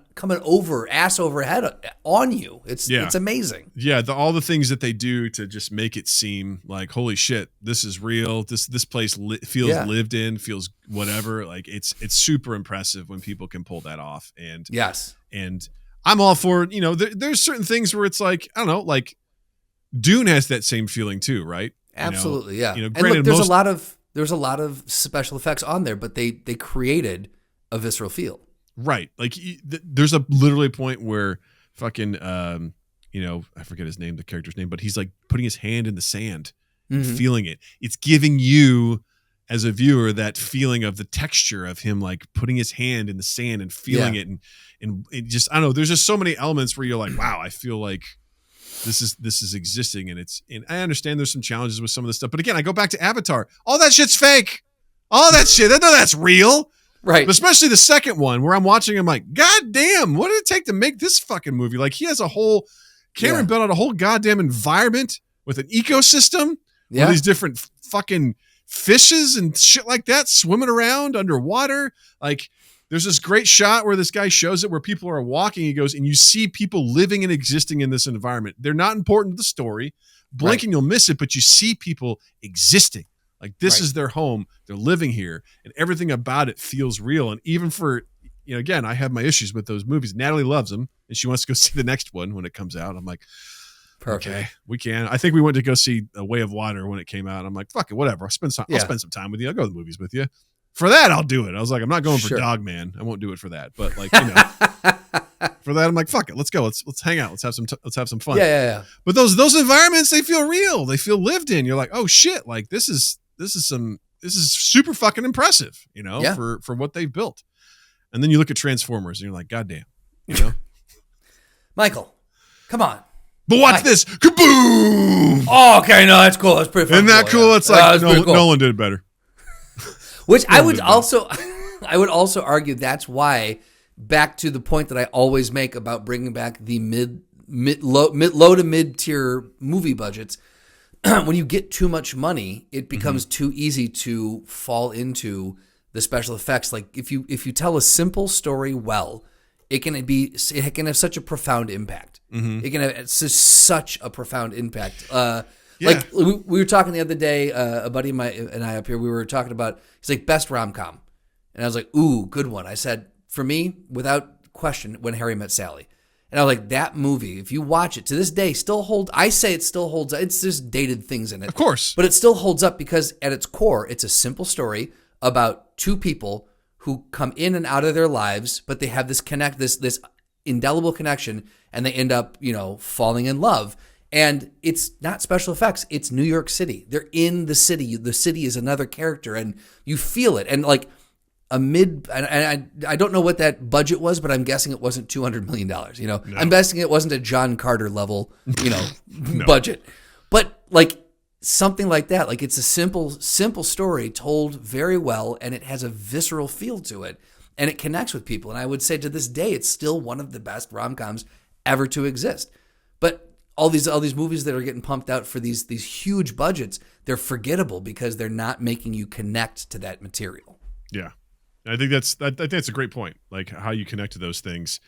over ass over head on you. It's amazing. Yeah, all the things that they do to just make it seem like, holy shit, this is real. This place feels lived in, feels whatever. Like it's super impressive when people can pull that off. And and I'm all for there's certain things where it's like, I don't know, like Dune has that same feeling too, right? Absolutely, yeah. And look, there's a lot of special effects on there, but they created a visceral feel. Right. Like there's literally a point where fucking, I forget his name, the character's name, but he's like putting his hand in the sand, feeling it. It's giving you as a viewer that feeling of the texture of him, like putting his hand in the sand and feeling it. And it just, I don't know, there's just so many elements where you're like, wow, I feel like this is existing. And I understand there's some challenges with some of this stuff, but again, I go back to Avatar. All that shit's fake. All that shit. I know that's real. Right. But especially the second one where I'm watching, I'm like, God damn, what did it take to make this fucking movie? Like he has Cameron built out a whole goddamn environment with an ecosystem with these different fucking fishes and shit like that swimming around underwater. Like there's this great shot where this guy shows it where people are walking. He goes, and you see people living and existing in this environment. They're not important to the story. Blink and you'll miss it, but you see people existing. Like this is their home. They're living here and everything about it feels real. And even for, again, I have my issues with those movies. Natalie loves them and she wants to go see the next one when it comes out. I'm like, perfect. Okay, we can. I think we went to go see A Way of Water when it came out. I'm like, fuck it, whatever. I'll spend some time with you. I'll go to the movies with you. For that, I'll do it. I was like, I'm not going for Dog Man. I won't do it for that. But like, for that, I'm like, fuck it. Let's go. Let's hang out. Let's have some fun. Yeah. But those environments, they feel real. They feel lived in. You're like, oh shit. Like this is super fucking impressive, for what they've built. And then you look at Transformers and you're like, God damn, Michael, come on. But watch this. Kaboom! Oh, okay. No, that's cool. That's pretty fun. Isn't that cool? Yeah. It's like Nolan did it better. Which I would also argue that's why, back to the point that I always make about bringing back the low to mid tier movie budgets. When you get too much money, it becomes too easy to fall into the special effects. Like if you tell a simple story well, it can have such a profound impact. It can have such a profound impact. Like we were talking the other day, a buddy of mine and I up here, we were talking about, he's like, best rom-com. And I was like, ooh, good one. I said, for me, without question, When Harry Met Sally. And I was like, that movie, if you watch it to this day, still holds. I say it still holds. It's just dated things in it. Of course. But it still holds up because at its core, it's a simple story about two people who come in and out of their lives, but they have this indelible connection, and they end up, falling in love. And it's not special effects. It's New York City. They're in the city. The city is another character, and you feel it. And like, and I don't know what that budget was, but I'm guessing it wasn't $200 million. No. I'm guessing it wasn't a John Carter level, budget. But like something like that, like it's a simple story told very well, and it has a visceral feel to it, and it connects with people. And I would say to this day, it's still one of the best rom-coms ever to exist. But all these movies that are getting pumped out for these huge budgets, they're forgettable because they're not making you connect to that material. Yeah. I think that's a great point. Like how you connect to those things.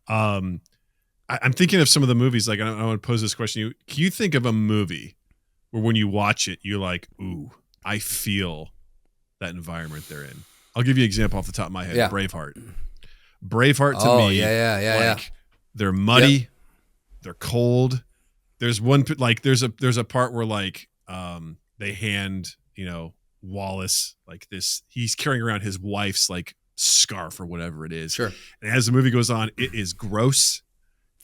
I'm thinking of some of the movies. Like I want to pose this question. Can you think of a movie where when you watch it, you're like, ooh, I feel that environment they're in? I'll give you an example off the top of my head. Yeah. Braveheart to me. Yeah. They're muddy. Yep. They're cold. There's one like there's a part where like they hand Wallace like this. He's carrying around his wife's like scarf or whatever it is. Sure. And as the movie goes on, it is gross.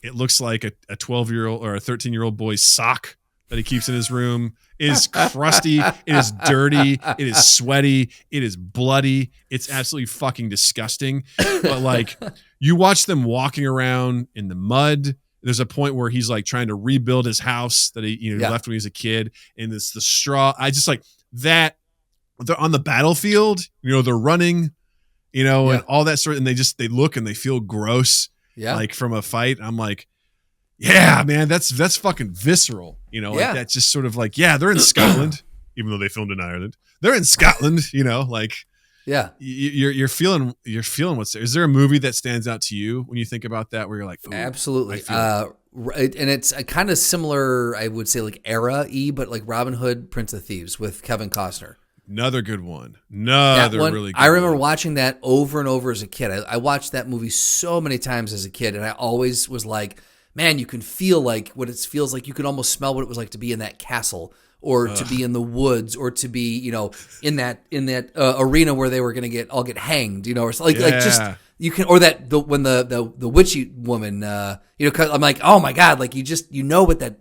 It looks like a 12-year-old or a 13-year-old boy's sock that he keeps in his room. It is crusty. It is dirty. It is sweaty. It is bloody. It's absolutely fucking disgusting. But like you watch them walking around in the mud. There's a point where he's like trying to rebuild his house that he left when he was a kid. And it's the straw. I just like that. They're on the battlefield. They're running. And all that sort of, and they look and they feel gross. Yeah. Like from a fight. I'm like, yeah, man, that's fucking visceral. Like that's just sort of like, yeah, they're in Scotland, even though they filmed in Ireland. They're in Scotland, like, yeah, you're feeling what's there. Is there a movie that stands out to you when you think about that, where you're like, absolutely. And it's a kind of similar, I would say, like era-y, but like Robin Hood, Prince of Thieves with Kevin Costner. Another good one. Really good I remember one. watching that over and over as a kid. I watched that movie so many times as a kid, and I always was like, man, you can feel like what it feels like. You could almost smell what it was like to be in that castle, or to be in the woods, or to be, in that arena where they were going to all get hanged, or like just you can, or when the witchy woman, 'cause I'm like, oh my God, like you know what that.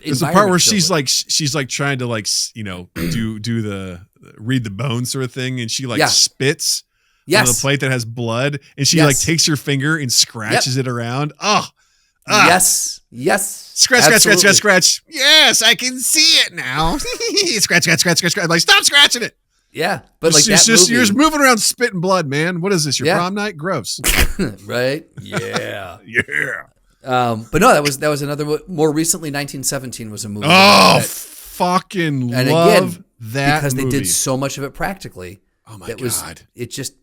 There's a part where she's like trying to like do the read the bones sort of thing, and she like spits on the plate that has blood, and she like takes her finger and scratches it around. Yes. Scratch. Yes, I can see it now. Scratch. I'm like, stop scratching it. Yeah, but like it's just you're just moving around spitting blood, man. What is this? Your prom night? Gross. Right? Yeah. Yeah. But no, that was another. More recently, 1917 was a movie. Fucking and love again, that because movie. they did so much of it practically. Oh my God! It just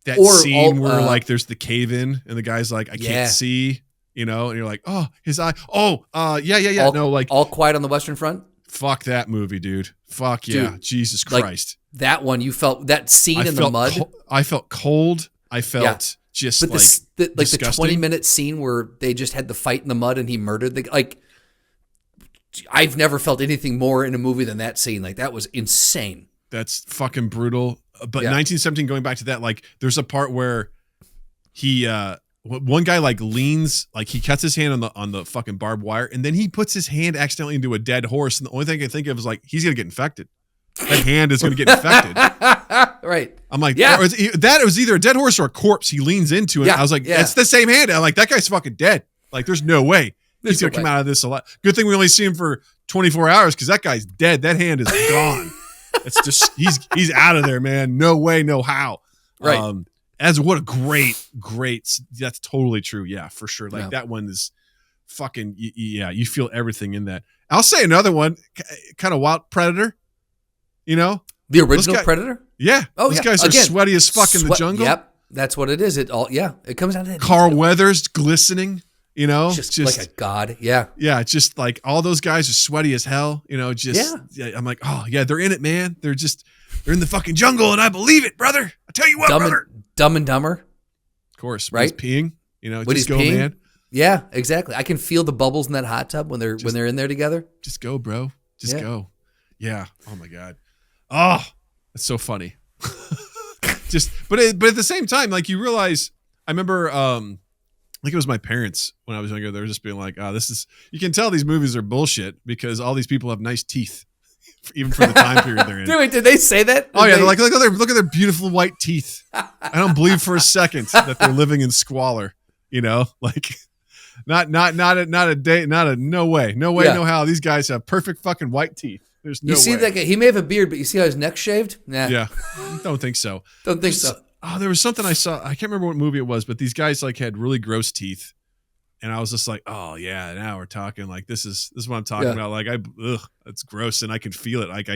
that scene where like there's the cave in and the guy's like, I can't see, and you're like, oh, his eye. Oh, yeah. No, like All Quiet on the Western Front. Fuck that movie, dude. Fuck yeah, dude, Jesus Christ. Like, that one, you felt that scene in the mud. I felt cold. I felt. Just but the 20-minute scene where they just had the fight in the mud and he murdered I've never felt anything more in a movie than that scene. Like, that was insane. That's fucking brutal. But 1917, going back to that, like there's a part where he one guy like leans, like he cuts his hand on the fucking barbed wire, and then he puts his hand accidentally into a dead horse, and the only thing I can think of is like he's gonna get infected. That hand is going to get infected. Right. I'm like, it was either a dead horse or a corpse he leans into. And I was like, it's the same hand. I'm like, that guy's fucking dead. Like, there's no way he's going to come out of this alive. Good thing we only see him for 24 hours because that guy's dead. That hand is gone. It's just, he's out of there, man. No way, no how. Right. What a great, that's totally true. Yeah, for sure. Like that one is fucking, you feel everything in that. I'll say another one, kind of Wild Predator. The original Predator? Yeah. Oh, those guys are sweaty as fuck in the jungle. Yep. That's what it is. It comes down to that. Carl Weathers glistening, just like a god. Yeah. Yeah. Just like all those guys are sweaty as hell, I'm like, oh yeah, they're in it, man. They're in the fucking jungle and I believe it, brother. I tell you what, brother. Dumb and Dumber. Of course. Right. He's peeing, when just he's go, peeing, man. Yeah, exactly. I can feel the bubbles in that hot tub when they're in there together. Just go, bro. Just go. Yeah. Oh my God. Oh, it's so funny. But at the same time, like you realize, I remember, like it was my parents when I was younger. They were just being like, you can tell these movies are bullshit because all these people have nice teeth, even for the time period they're in. Dude, did they say that? They're like, look at their beautiful white teeth. I don't believe for a second that they're living in squalor, like not a day, no way, no how. These guys have perfect fucking white teeth. There's no way. You see that guy, he may have a beard, but you see how his neck's shaved? Nah. Yeah. Don't think so. So. Oh, there was something I saw. I can't remember what movie it was, but these guys like had really gross teeth. And I was just like, oh yeah, now we're talking like this is what I'm talking about. Like that's gross and I can feel it. Like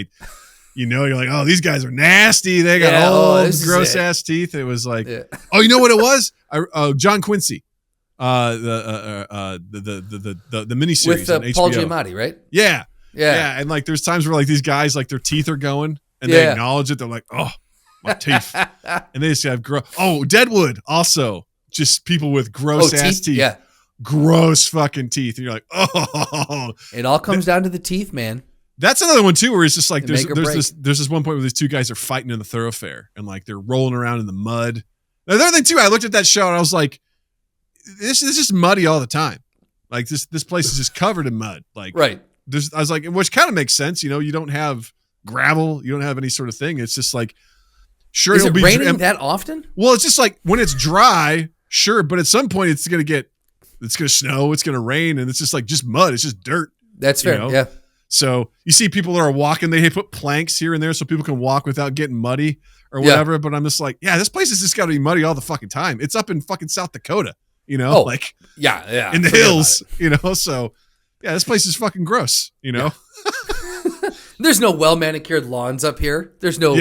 you're like, oh, these guys are nasty. They got old gross ass teeth. It was like, oh, you know what it was? John Quincy. The miniseries with on HBO. Paul Giamatti, right? Yeah. And like there's times where like these guys like their teeth are going and they acknowledge it. They're like, oh, my teeth. And they just have Deadwood also. Just people with gross ass teeth. Yeah. gross fucking teeth. And you're like, oh. It all comes down to the teeth, man. That's another one too, where it's just like there's Make or break. this one point where these two guys are fighting in the thoroughfare and like they're rolling around in the mud. Another thing too, I looked at that show and I was like, this is just muddy all the time. Like this place is just covered in mud. Like Right. I was like, which kind of makes sense. You know, you don't have gravel, you don't have any sort of thing. It's just like, sure, Is it'll it be raining that often? Well, it's just like when it's dry, sure, but at some point it's gonna snow, it's gonna rain, and it's just like just mud. It's just dirt. That's fair. You know? Yeah. So you see people that are walking, they put planks here and there so people can walk without getting muddy or whatever. Yeah. But I'm just like, yeah, this place has just got to be muddy all the fucking time. It's up in fucking South Dakota, you know, like yeah, in the hills, you know. So yeah, this place is fucking gross, you know. Yeah. There's no well manicured lawns up here. There's no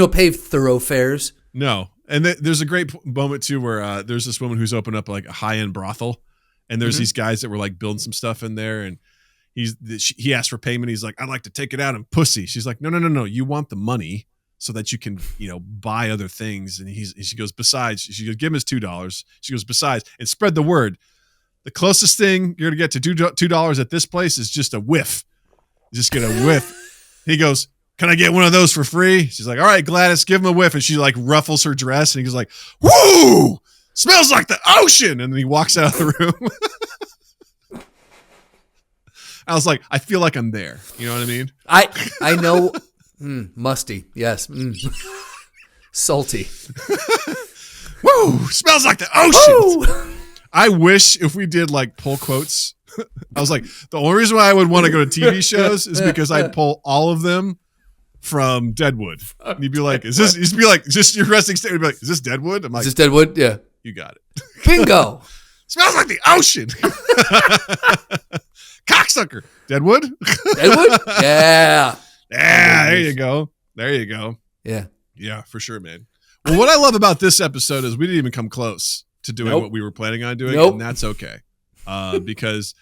paved thoroughfares. No, and there's a great moment too where there's this woman who's opened up like a high end brothel, and there's these guys that were like building some stuff in there, and he asked for payment. He's like, I'd like to take it out in pussy. She's like, no. You want the money so that you can, you know, buy other things. And she goes, besides, she goes, give him his $2. She goes, besides, and spread the word. The closest thing you're going to get to $2 at this place is just a whiff. Just get a whiff. He goes, can I get one of those for free? She's like, all right, Gladys, give him a whiff. And she like ruffles her dress and he goes like, woo, smells like the ocean. And then he walks out of the room. I was like, I feel like I'm there. You know what I mean? I know. Musty. Yes. Salty. Woo! Smells like the ocean. I wish if we did like pull quotes. I was like, the only reason why I would want to go to TV shows is because I'd pull all of them from Deadwood. And you'd be like, is this your resting state? You'd be like, is this Deadwood? I'm like, is this Deadwood? Yeah. You got it. Bingo. Smells like the ocean. Cocksucker. Deadwood? Deadwood? Yeah. Yeah, there you go. Yeah. Yeah, for sure, man. Well, what I love about this episode is we didn't even come close to doing what we were planning on doing, and that's okay. Because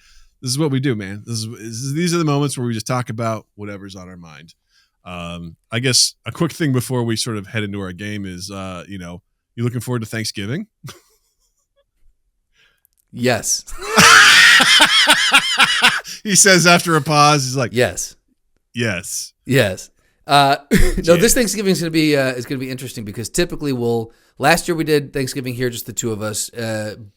this is what we do, man. These are the moments where we just talk about whatever's on our mind. I guess a quick thing before we sort of head into our game is, you looking forward to Thanksgiving? Yes. He says after a pause, he's like, yes. No, this Thanksgiving is going to be interesting because typically last year we did Thanksgiving here, just the two of us.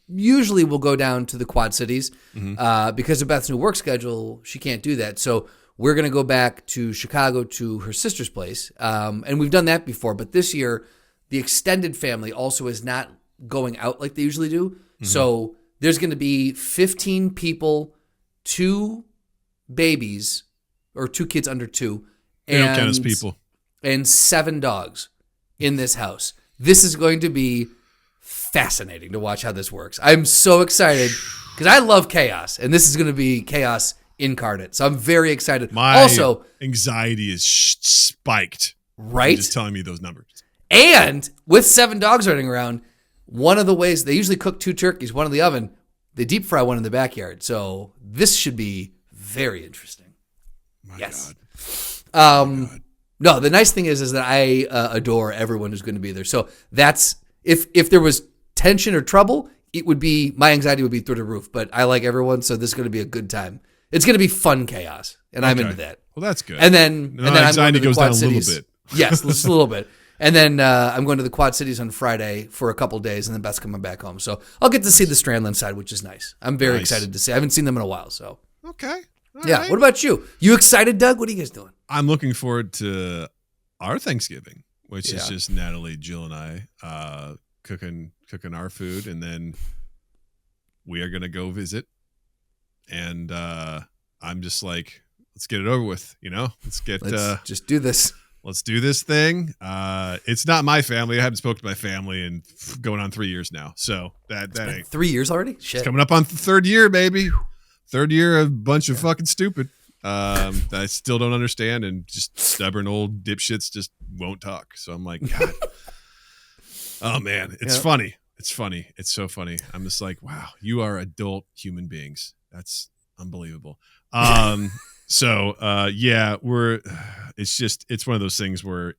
Usually we'll go down to the Quad Cities because of Beth's new work schedule. She can't do that. So we're going to go back to Chicago to her sister's place. And we've done that before, but this year the extended family also is not going out like they usually do. So there's going to be 15 people, 2 babies or 2 kids under 2. They don't count as people. And 7 dogs in this house. This is going to be fascinating to watch how this works. I'm so excited because I love chaos, and this is going to be chaos incarnate. So I'm very excited. My anxiety is spiked. Right? Just telling me those numbers. And with 7 dogs running around, one of the ways they usually cook 2 turkeys, one in the oven, they deep fry one in the backyard. So this should be very interesting. My yes. God. No, the nice thing is that I adore everyone who's going to be there. So that's if there was tension or trouble, my anxiety would be through the roof. But I like everyone, so this is going to be a good time. It's going to be fun chaos, and I'm into that. Well, that's good. And then anxiety goes down a little bit. Yes, just a little bit. And then I'm going to the Quad Cities on Friday for a couple days, and then Beth's coming back home. So I'll get to see the Strandland side, which is nice. I'm very excited to see. I haven't seen them in a while. So okay. All yeah. right. What about you? You excited, Doug? What are you guys doing? I'm looking forward to our Thanksgiving, which is just Natalie, Jill, and I cooking our food, and then we are going to go visit. And I'm just like, let's get it over with, Let's just do this. Let's do this thing. It's not my family. I haven't spoken to my family in going on 3 years now. So that ain't 3 years already. Shit. It's coming up on the 3rd year, baby. 3rd year, a bunch of fucking stupid that I still don't understand, and just stubborn old dipshits just won't talk. So I'm like, God. Oh man, it's funny. It's funny. It's so funny. I'm just like, wow, you are adult human beings. That's unbelievable. So it's one of those things where,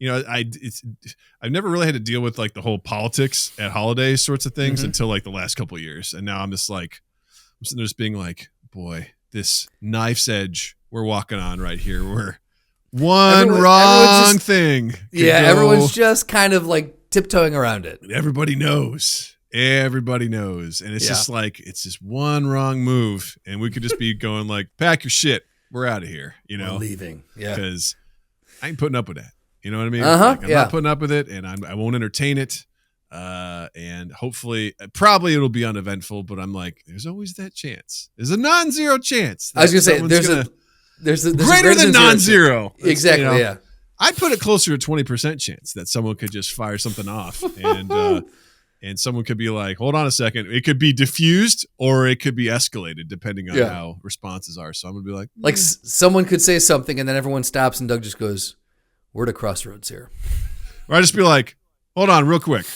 I've never really had to deal with like the whole politics at holidays sorts of things until like the last couple of years. And now I'm just like, I'm sitting there just being like, boy, this knife's edge we're walking on right here. We're wrong thing. Yeah, everyone's just kind of like tiptoeing around it. Everybody knows. And it's just like, it's just one wrong move. And we could just be going like, pack your shit. We're out of here. We're leaving. Yeah. Because I ain't putting up with that. You know what I mean? I'm not putting up with it, and I won't entertain it. And hopefully, probably it'll be uneventful, but I'm like, there's always that chance. There's a non-zero chance. I was going to say, there's a greater than non-zero. Exactly, yeah. I'd put it closer to 20% chance that someone could just fire something off, and someone could be like, hold on a second. It could be diffused or it could be escalated depending on how responses are. So I'm going to be like, someone could say something and then everyone stops and Doug just goes, we're at a crossroads here. Or I just be like, hold on real quick.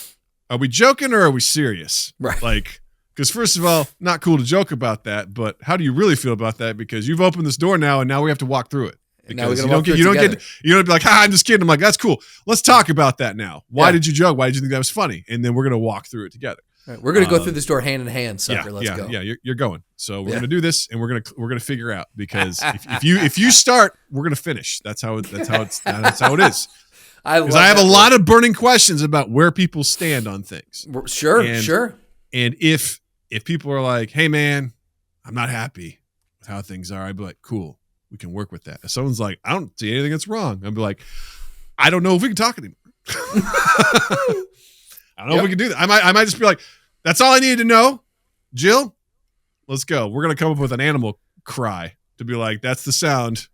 Are we joking or are we serious? Right. Like, because first of all, not cool to joke about that, but how do you really feel about that? Because you've opened this door now and now we have to walk through it. Because you don't be like, I'm just kidding. I'm like, that's cool. Let's talk about that now. Why did you joke? Why did you think that was funny? And then we're going to walk through it together. Right, we're going to go through this door hand in hand, sucker. Let's go. Yeah, you're going. So we're going to do this, and we're going to figure out, because if you start, we're going to finish. That's how it is. Because I have a lot of burning questions about where people stand on things. Sure. And if people are like, hey man, I'm not happy with how things are, I'd be like, cool, we can work with that. If someone's like, I don't see anything that's wrong, I'd be like, I don't know if we can talk anymore. I don't know if we can do that. I might just be like, that's all I needed to know. Jill, let's go. We're going to come up with an animal cry to be like, that's the sound.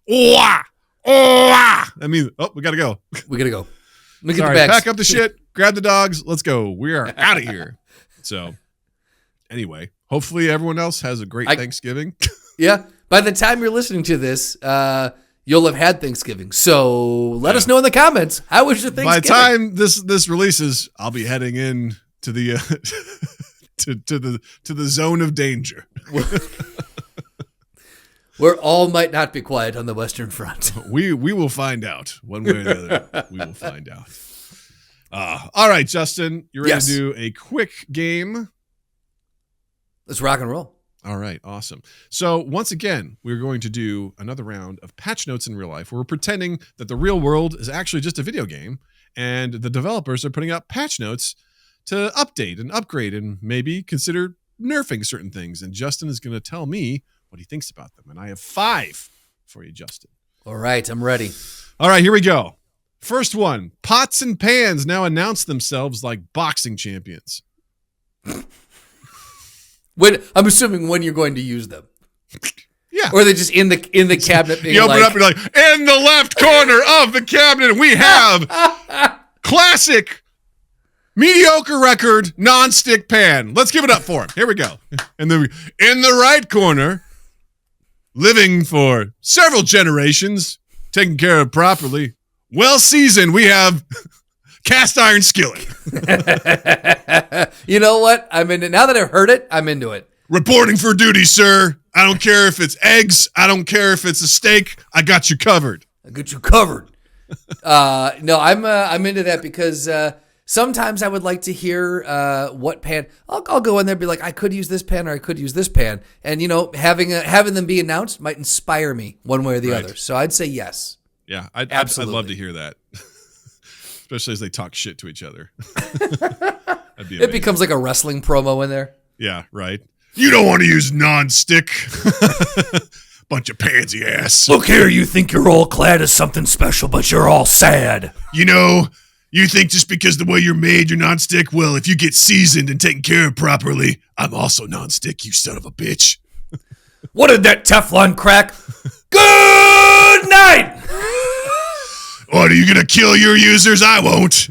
That means, we got to go. We got to go. Sorry, get the bags. Pack up the shit, grab the dogs. Let's go. We are out of here. So anyway, hopefully everyone else has a great Thanksgiving. Yeah. By the time you're listening to this, you'll have had Thanksgiving. So let us know in the comments. How was your Thanksgiving? By the time this releases, I'll be heading in to the to the zone of danger. Where all might not be quiet on the Western Front. We will find out one way or the other. We will find out. All right, Justin, you ready to do a quick game? Let's rock and roll. All right, awesome. So once again, we're going to do another round of patch notes in real life, where we're pretending that the real world is actually just a video game, and the developers are putting out patch notes to update and upgrade and maybe consider nerfing certain things. And Justin is going to tell me what he thinks about them. And I have 5 for you, Justin. All right, I'm ready. All right, here we go. First one, pots and pans now announce themselves like boxing champions. I'm assuming when you're going to use them. Yeah. Or they're just in the cabinet. You open up and you're like, in the left corner of the cabinet, we have classic, mediocre record, non-stick pan. Let's give it up for him. Here we go. And then in the right corner, living for several generations, taken care of properly, well seasoned, we have cast iron skillet. You know what? I'm into it. Now that I've heard it, I'm into it. Reporting for duty, sir. I don't care if it's eggs. I don't care if it's a steak. I got you covered. No, I'm into that because sometimes I would like to hear what pan. I'll go in there and be like, I could use this pan or I could use this pan, and having them be announced might inspire me one way or the other. So I'd say yes. Yeah, I'd love to hear that. Especially as they talk shit to each other. It becomes like a wrestling promo in there. Yeah, right. You don't want to use non-stick. Bunch of pansy ass. Look here, you think you're all clad as something special, but you're all sad. You think just because the way you're made, you're non-stick? Well, if you get seasoned and taken care of properly, I'm also non-stick, you son of a bitch. What did that Teflon crack? Good night! What, are you going to kill your users? I won't.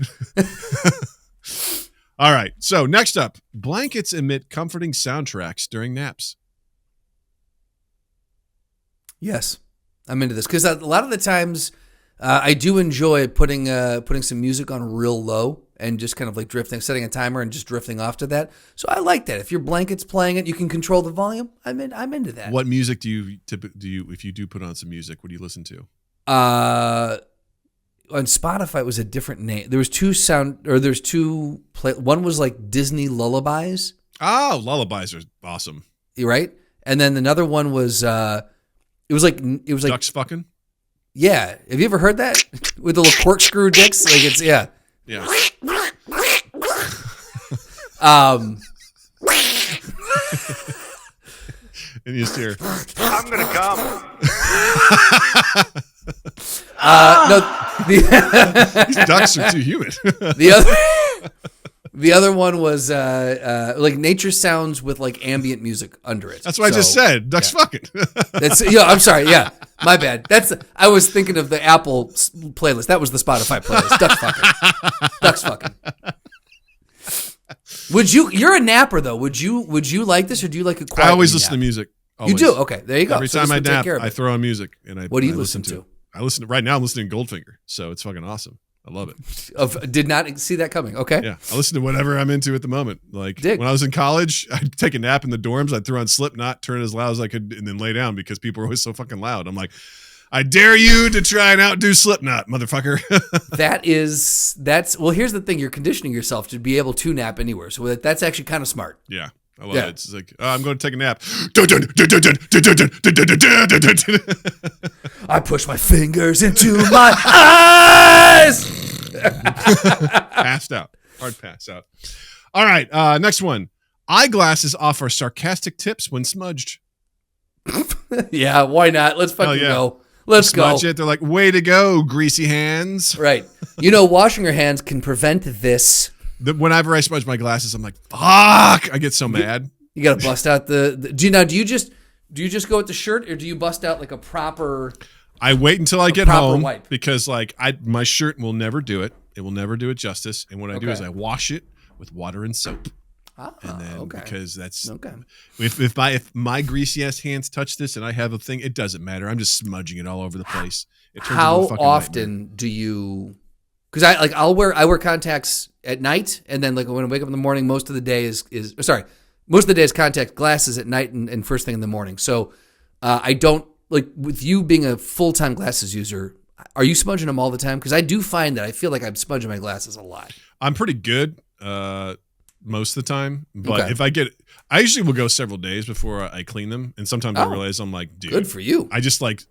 All right. So next up, blankets emit comforting soundtracks during naps. Yes, I'm into this because a lot of the times I do enjoy putting some music on real low and just kind of like drifting, setting a timer and just drifting off to that. So I like that. If your blanket's playing it, you can control the volume. I'm into that. What music do you if you do put on some music? What do you listen to? on Spotify it was a different name. There's two. One was like Disney lullabies. Oh, lullabies are awesome. Right? And then another one was it was like Ducks fucking? Yeah. Have you ever heard that? With the little corkscrew dicks? Like it's yeah. Yeah. And you just hear, I'm gonna come. No, these ducks are too humid. the other one was like nature sounds with like ambient music under it. That's what I just said. Ducks fucking. That's I'm sorry. Yeah, my bad. I was thinking of the Apple playlist. That was the Spotify playlist. Ducks fucking. Ducks fucking. You're a napper though. Would you like this or do you like a quiet? I always listen to music. Always. You do? Okay, there you go. Every time I nap, I throw on music and What do you listen to? Right now I'm listening to Goldfinger, so it's fucking awesome. I love it. Did not see that coming. Okay. Yeah, I listen to whatever I'm into at the moment. Like when I was in college, I'd take a nap in the dorms. I'd throw on Slipknot, turn it as loud as I could, and then lay down because people were always so fucking loud. I'm like, I dare you to try and outdo Slipknot, motherfucker. Well, here's the thing. You're conditioning yourself to be able to nap anywhere. So that's actually kind of smart. Yeah. I love it. It's like, I'm going to take a nap. I push my fingers into my eyes. Passed out. Hard pass out. All right. Next one. Eyeglasses offer sarcastic tips when smudged. Yeah, why not? Let's fucking go. Let's go. Smudge it. They're like, way to go, greasy hands. Right. Washing your hands can prevent this. Whenever I smudge my glasses, I'm like, fuck. I get so mad. You got to bust out do you just go with the shirt or do you bust out like a proper? I wait until I get home wipe? Because like my shirt will never do it. It will never do it justice. And what I do is I wash it with water and soap. And then because that's if my greasy ass hands touch this and I have a thing, it doesn't matter. I'm just smudging it all over the place. How often do you? Because I wear contacts at night, and then like when I wake up in the morning, most of the day is contact glasses at night and first thing in the morning. So I don't like with you being a full time glasses user. Are you smudging them all the time? Because I do find that I feel like I'm smudging my glasses a lot. I'm pretty good most of the time, but if I usually will go several days before I clean them, and sometimes I realize I'm like, dude, good for you. I just like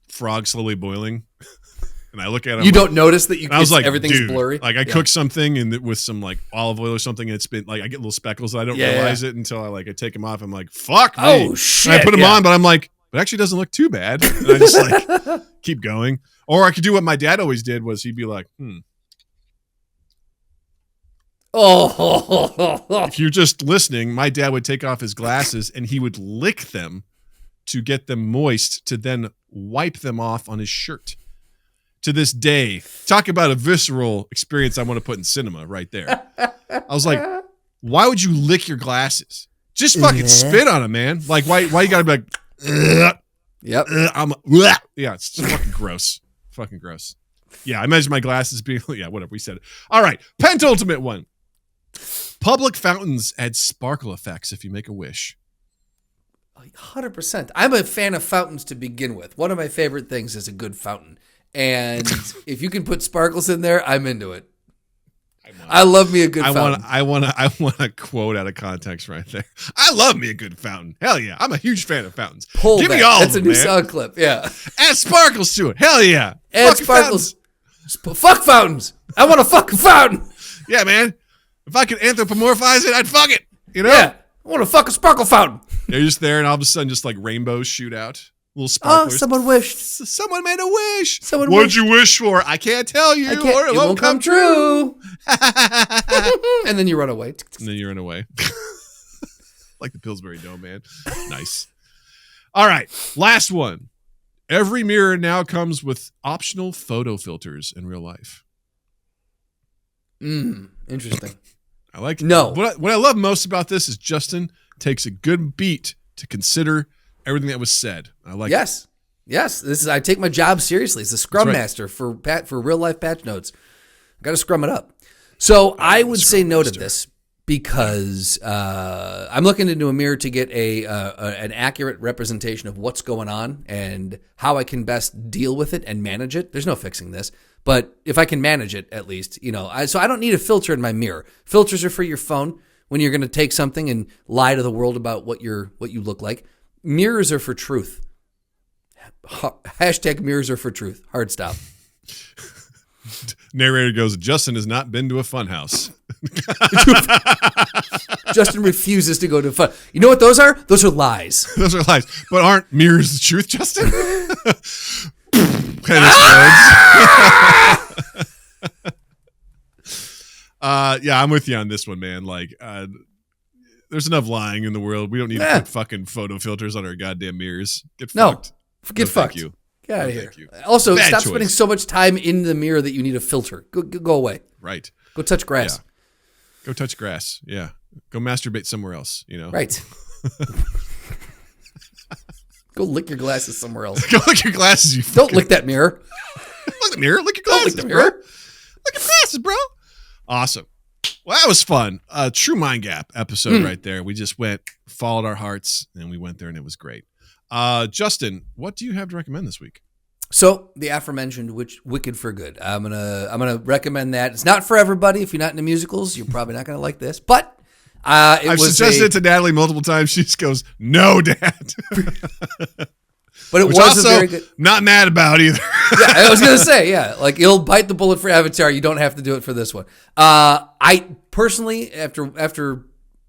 frog slowly boiling. And I look at it. You don't notice that I was like, everything's dude, blurry. Like I cook something and with some like olive oil or something, and it's been like I get little speckles. I don't realize it until I take them off. I'm like, fuck me. Oh shit! And I put them on, but I'm like, it actually doesn't look too bad. And I just like keep going. Or I could do what my dad always did was he'd be like, Oh. If you're just listening, my dad would take off his glasses and he would lick them to get them moist to then wipe them off on his shirt. To this day, talk about a visceral experience I want to put in cinema right there. I was like, why would you lick your glasses? Just fucking spit on them, man. Like, why you gotta be like, yep. Yeah, it's just fucking gross. Fucking gross. Yeah, I imagine my glasses being, whatever, we said it. All right, penultimate one. Public fountains add sparkle effects if you make a wish. 100%. I'm a fan of fountains to begin with. One of my favorite things is a good fountain. And if you can put sparkles in there, I'm into it. I love me a good fountain. I want a quote out of context right there. I love me a good fountain. Hell yeah. I'm a huge fan of fountains. Give me all That's of them, a new man. sound clip. Yeah. Add sparkles to it. Hell yeah. Add sparkles. Fuck fountains. I want a fucking fountain. Yeah, man. If I could anthropomorphize it, I'd fuck it. You know? Yeah. I want to fuck a sparkle fountain. They're just there, and all of a sudden, just like rainbows shoot out. Little sparklers. Oh, someone wished. Someone made a wish. What'd you wish for? I can't tell you, or it won't come true. And then you run away. And then you run away. Like the Pillsbury Dome, man. Nice. All right. Last one. Every mirror now comes with optional photo filters in real life. Interesting. I like it. No. What I love most about this is Justin takes a good beat to consider everything that was said. I like it. Yes. I take my job seriously. It's a scrum master for real life patch notes. I got to scrum it up. So I would say no to this because I'm looking into a mirror to get an accurate representation of what's going on and how I can best deal with it and manage it. There's no fixing this. But if I can manage it, at least, so I don't need a filter in my mirror. Filters are for your phone when you're going to take something and lie to the world about what you look like. Mirrors are for truth. Hashtag mirrors are for truth. Hard stop. Narrator goes, Justin has not been to a fun house. Justin refuses to go to fun. You know what those are? Those are lies. Those are lies. But aren't mirrors the truth, Justin? Yeah, I'm with you on this one, man. Like, there's enough lying in the world. We don't need to put fucking photo filters on our goddamn mirrors. Get fucked. Get fucked. Thank you. Get out of here. Also, Bad stop choice. spending so much time in the mirror that you need a filter. Go away. Right. Go touch grass. Yeah. Go touch grass. Yeah. Go masturbate somewhere else, Right. Go lick your glasses somewhere else. Go lick your glasses, you Don't lick that mirror. Look at the mirror. Lick your glasses, Don't lick the mirror. bro. Look at glasses, bro. Awesome. Well, that was fun. True Mind Gap episode right there. We just followed our hearts, and we went there, and it was great. Justin, what do you have to recommend this week? So the aforementioned Wicked for Good. I'm gonna recommend that. It's not for everybody. If you're not into musicals, you're probably not gonna like this. But I've suggested it to Natalie multiple times. She just goes, "No, Dad." But it Which was also a very good. Not mad about either. Yeah, I was gonna say, like you'll bite the bullet for Avatar. You don't have to do it for this one. I personally, after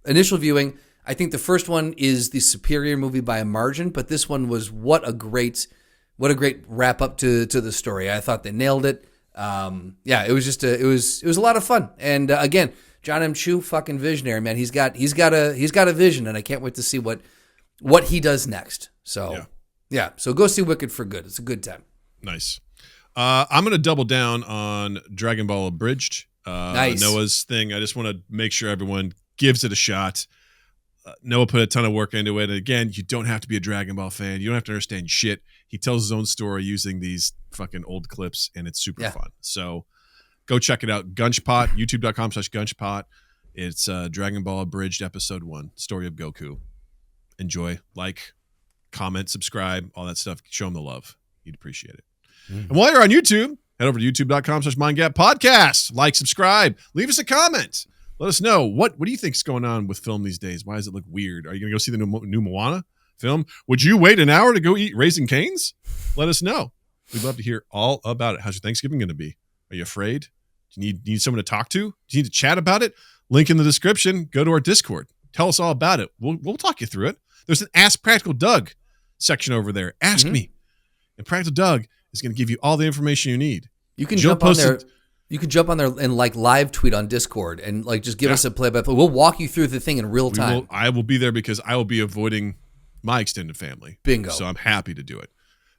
initial viewing, I think the first one is the superior movie by a margin. But this one was what a great wrap up to the story. I thought they nailed it. It was just it was a lot of fun. And again, John M. Chu, fucking visionary, man. He's got a vision, and I can't wait to see what he does next. So so go see Wicked for Good. It's a good time. Nice. I'm going to double down on Dragon Ball Abridged. Nice. Noah's thing. I just want to make sure everyone gives it a shot. Noah put a ton of work into it. And again, you don't have to be a Dragon Ball fan. You don't have to understand shit. He tells his own story using these fucking old clips, and it's super fun. So go check it out. Gunchpot, youtube.com/Gunchpot. It's Dragon Ball Abridged Episode 1, Story of Goku. Enjoy, comment, subscribe, all that stuff. Show him the love. You'd appreciate it. And while you're on YouTube, head over to youtube.com/MindGapPodcast. Like, subscribe, leave us a comment. Let us know what do you think's going on with film these days? Why does it look weird? Are you going to go see the new Moana film? Would you wait an hour to go eat Raising Cane's? Let us know. We'd love to hear all about it. How's your Thanksgiving going to be? Are you afraid? Do you need someone to talk to? Do you need to chat about it? Link in the description. Go to our Discord. Tell us all about it. We'll talk you through it. There's an Ask Practical Doug section over there. Ask me. And Practical Doug is going to give you all the information you need. You can jump on there. You can jump on there and live tweet on Discord and just give us a play-by-play. We'll walk you through the thing in real time. I will be there because I will be avoiding my extended family. Bingo. So I'm happy to do it.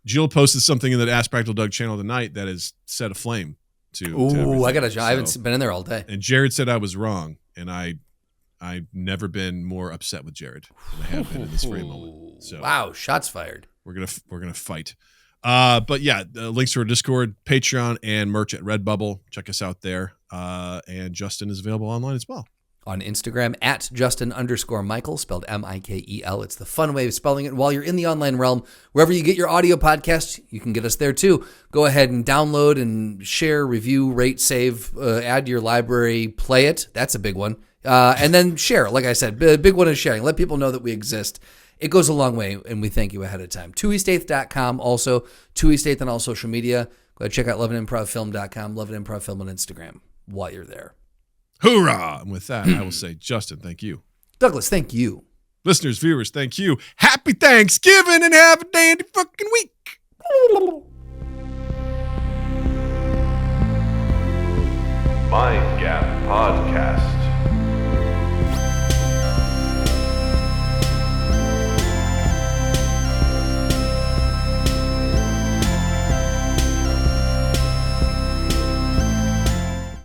Jill posted something in that Ask Practical Doug channel tonight that has set aflame to Ooh, I haven't been in there all day. And Jared said I was wrong, and I've never been more upset with Jared than I have been in this very moment. So wow, shots fired. We're gonna fight. But yeah, links to our Discord, Patreon, and merch at Redbubble. Check us out there. And Justin is available online as well. On Instagram at Justin_Michael, spelled Mikel. It's the fun way of spelling it. While you're in the online realm, wherever you get your audio podcasts, you can get us there too. Go ahead and download and share, review, rate, save, add to your library, play it. That's a big one. And then share. Like I said, big one is sharing. Let people know that we exist. It goes a long way, and we thank you ahead of time. 2east8th.com, also 2east8th on all social media. Go ahead, check out loveandimprovfilm.com, loveandimprovfilm on Instagram while you're there. Hoorah! And with that, I will say, Justin, thank you. Douglas, thank you. Listeners, viewers, thank you. Happy Thanksgiving and have a dandy fucking week. Mind Gap Podcast.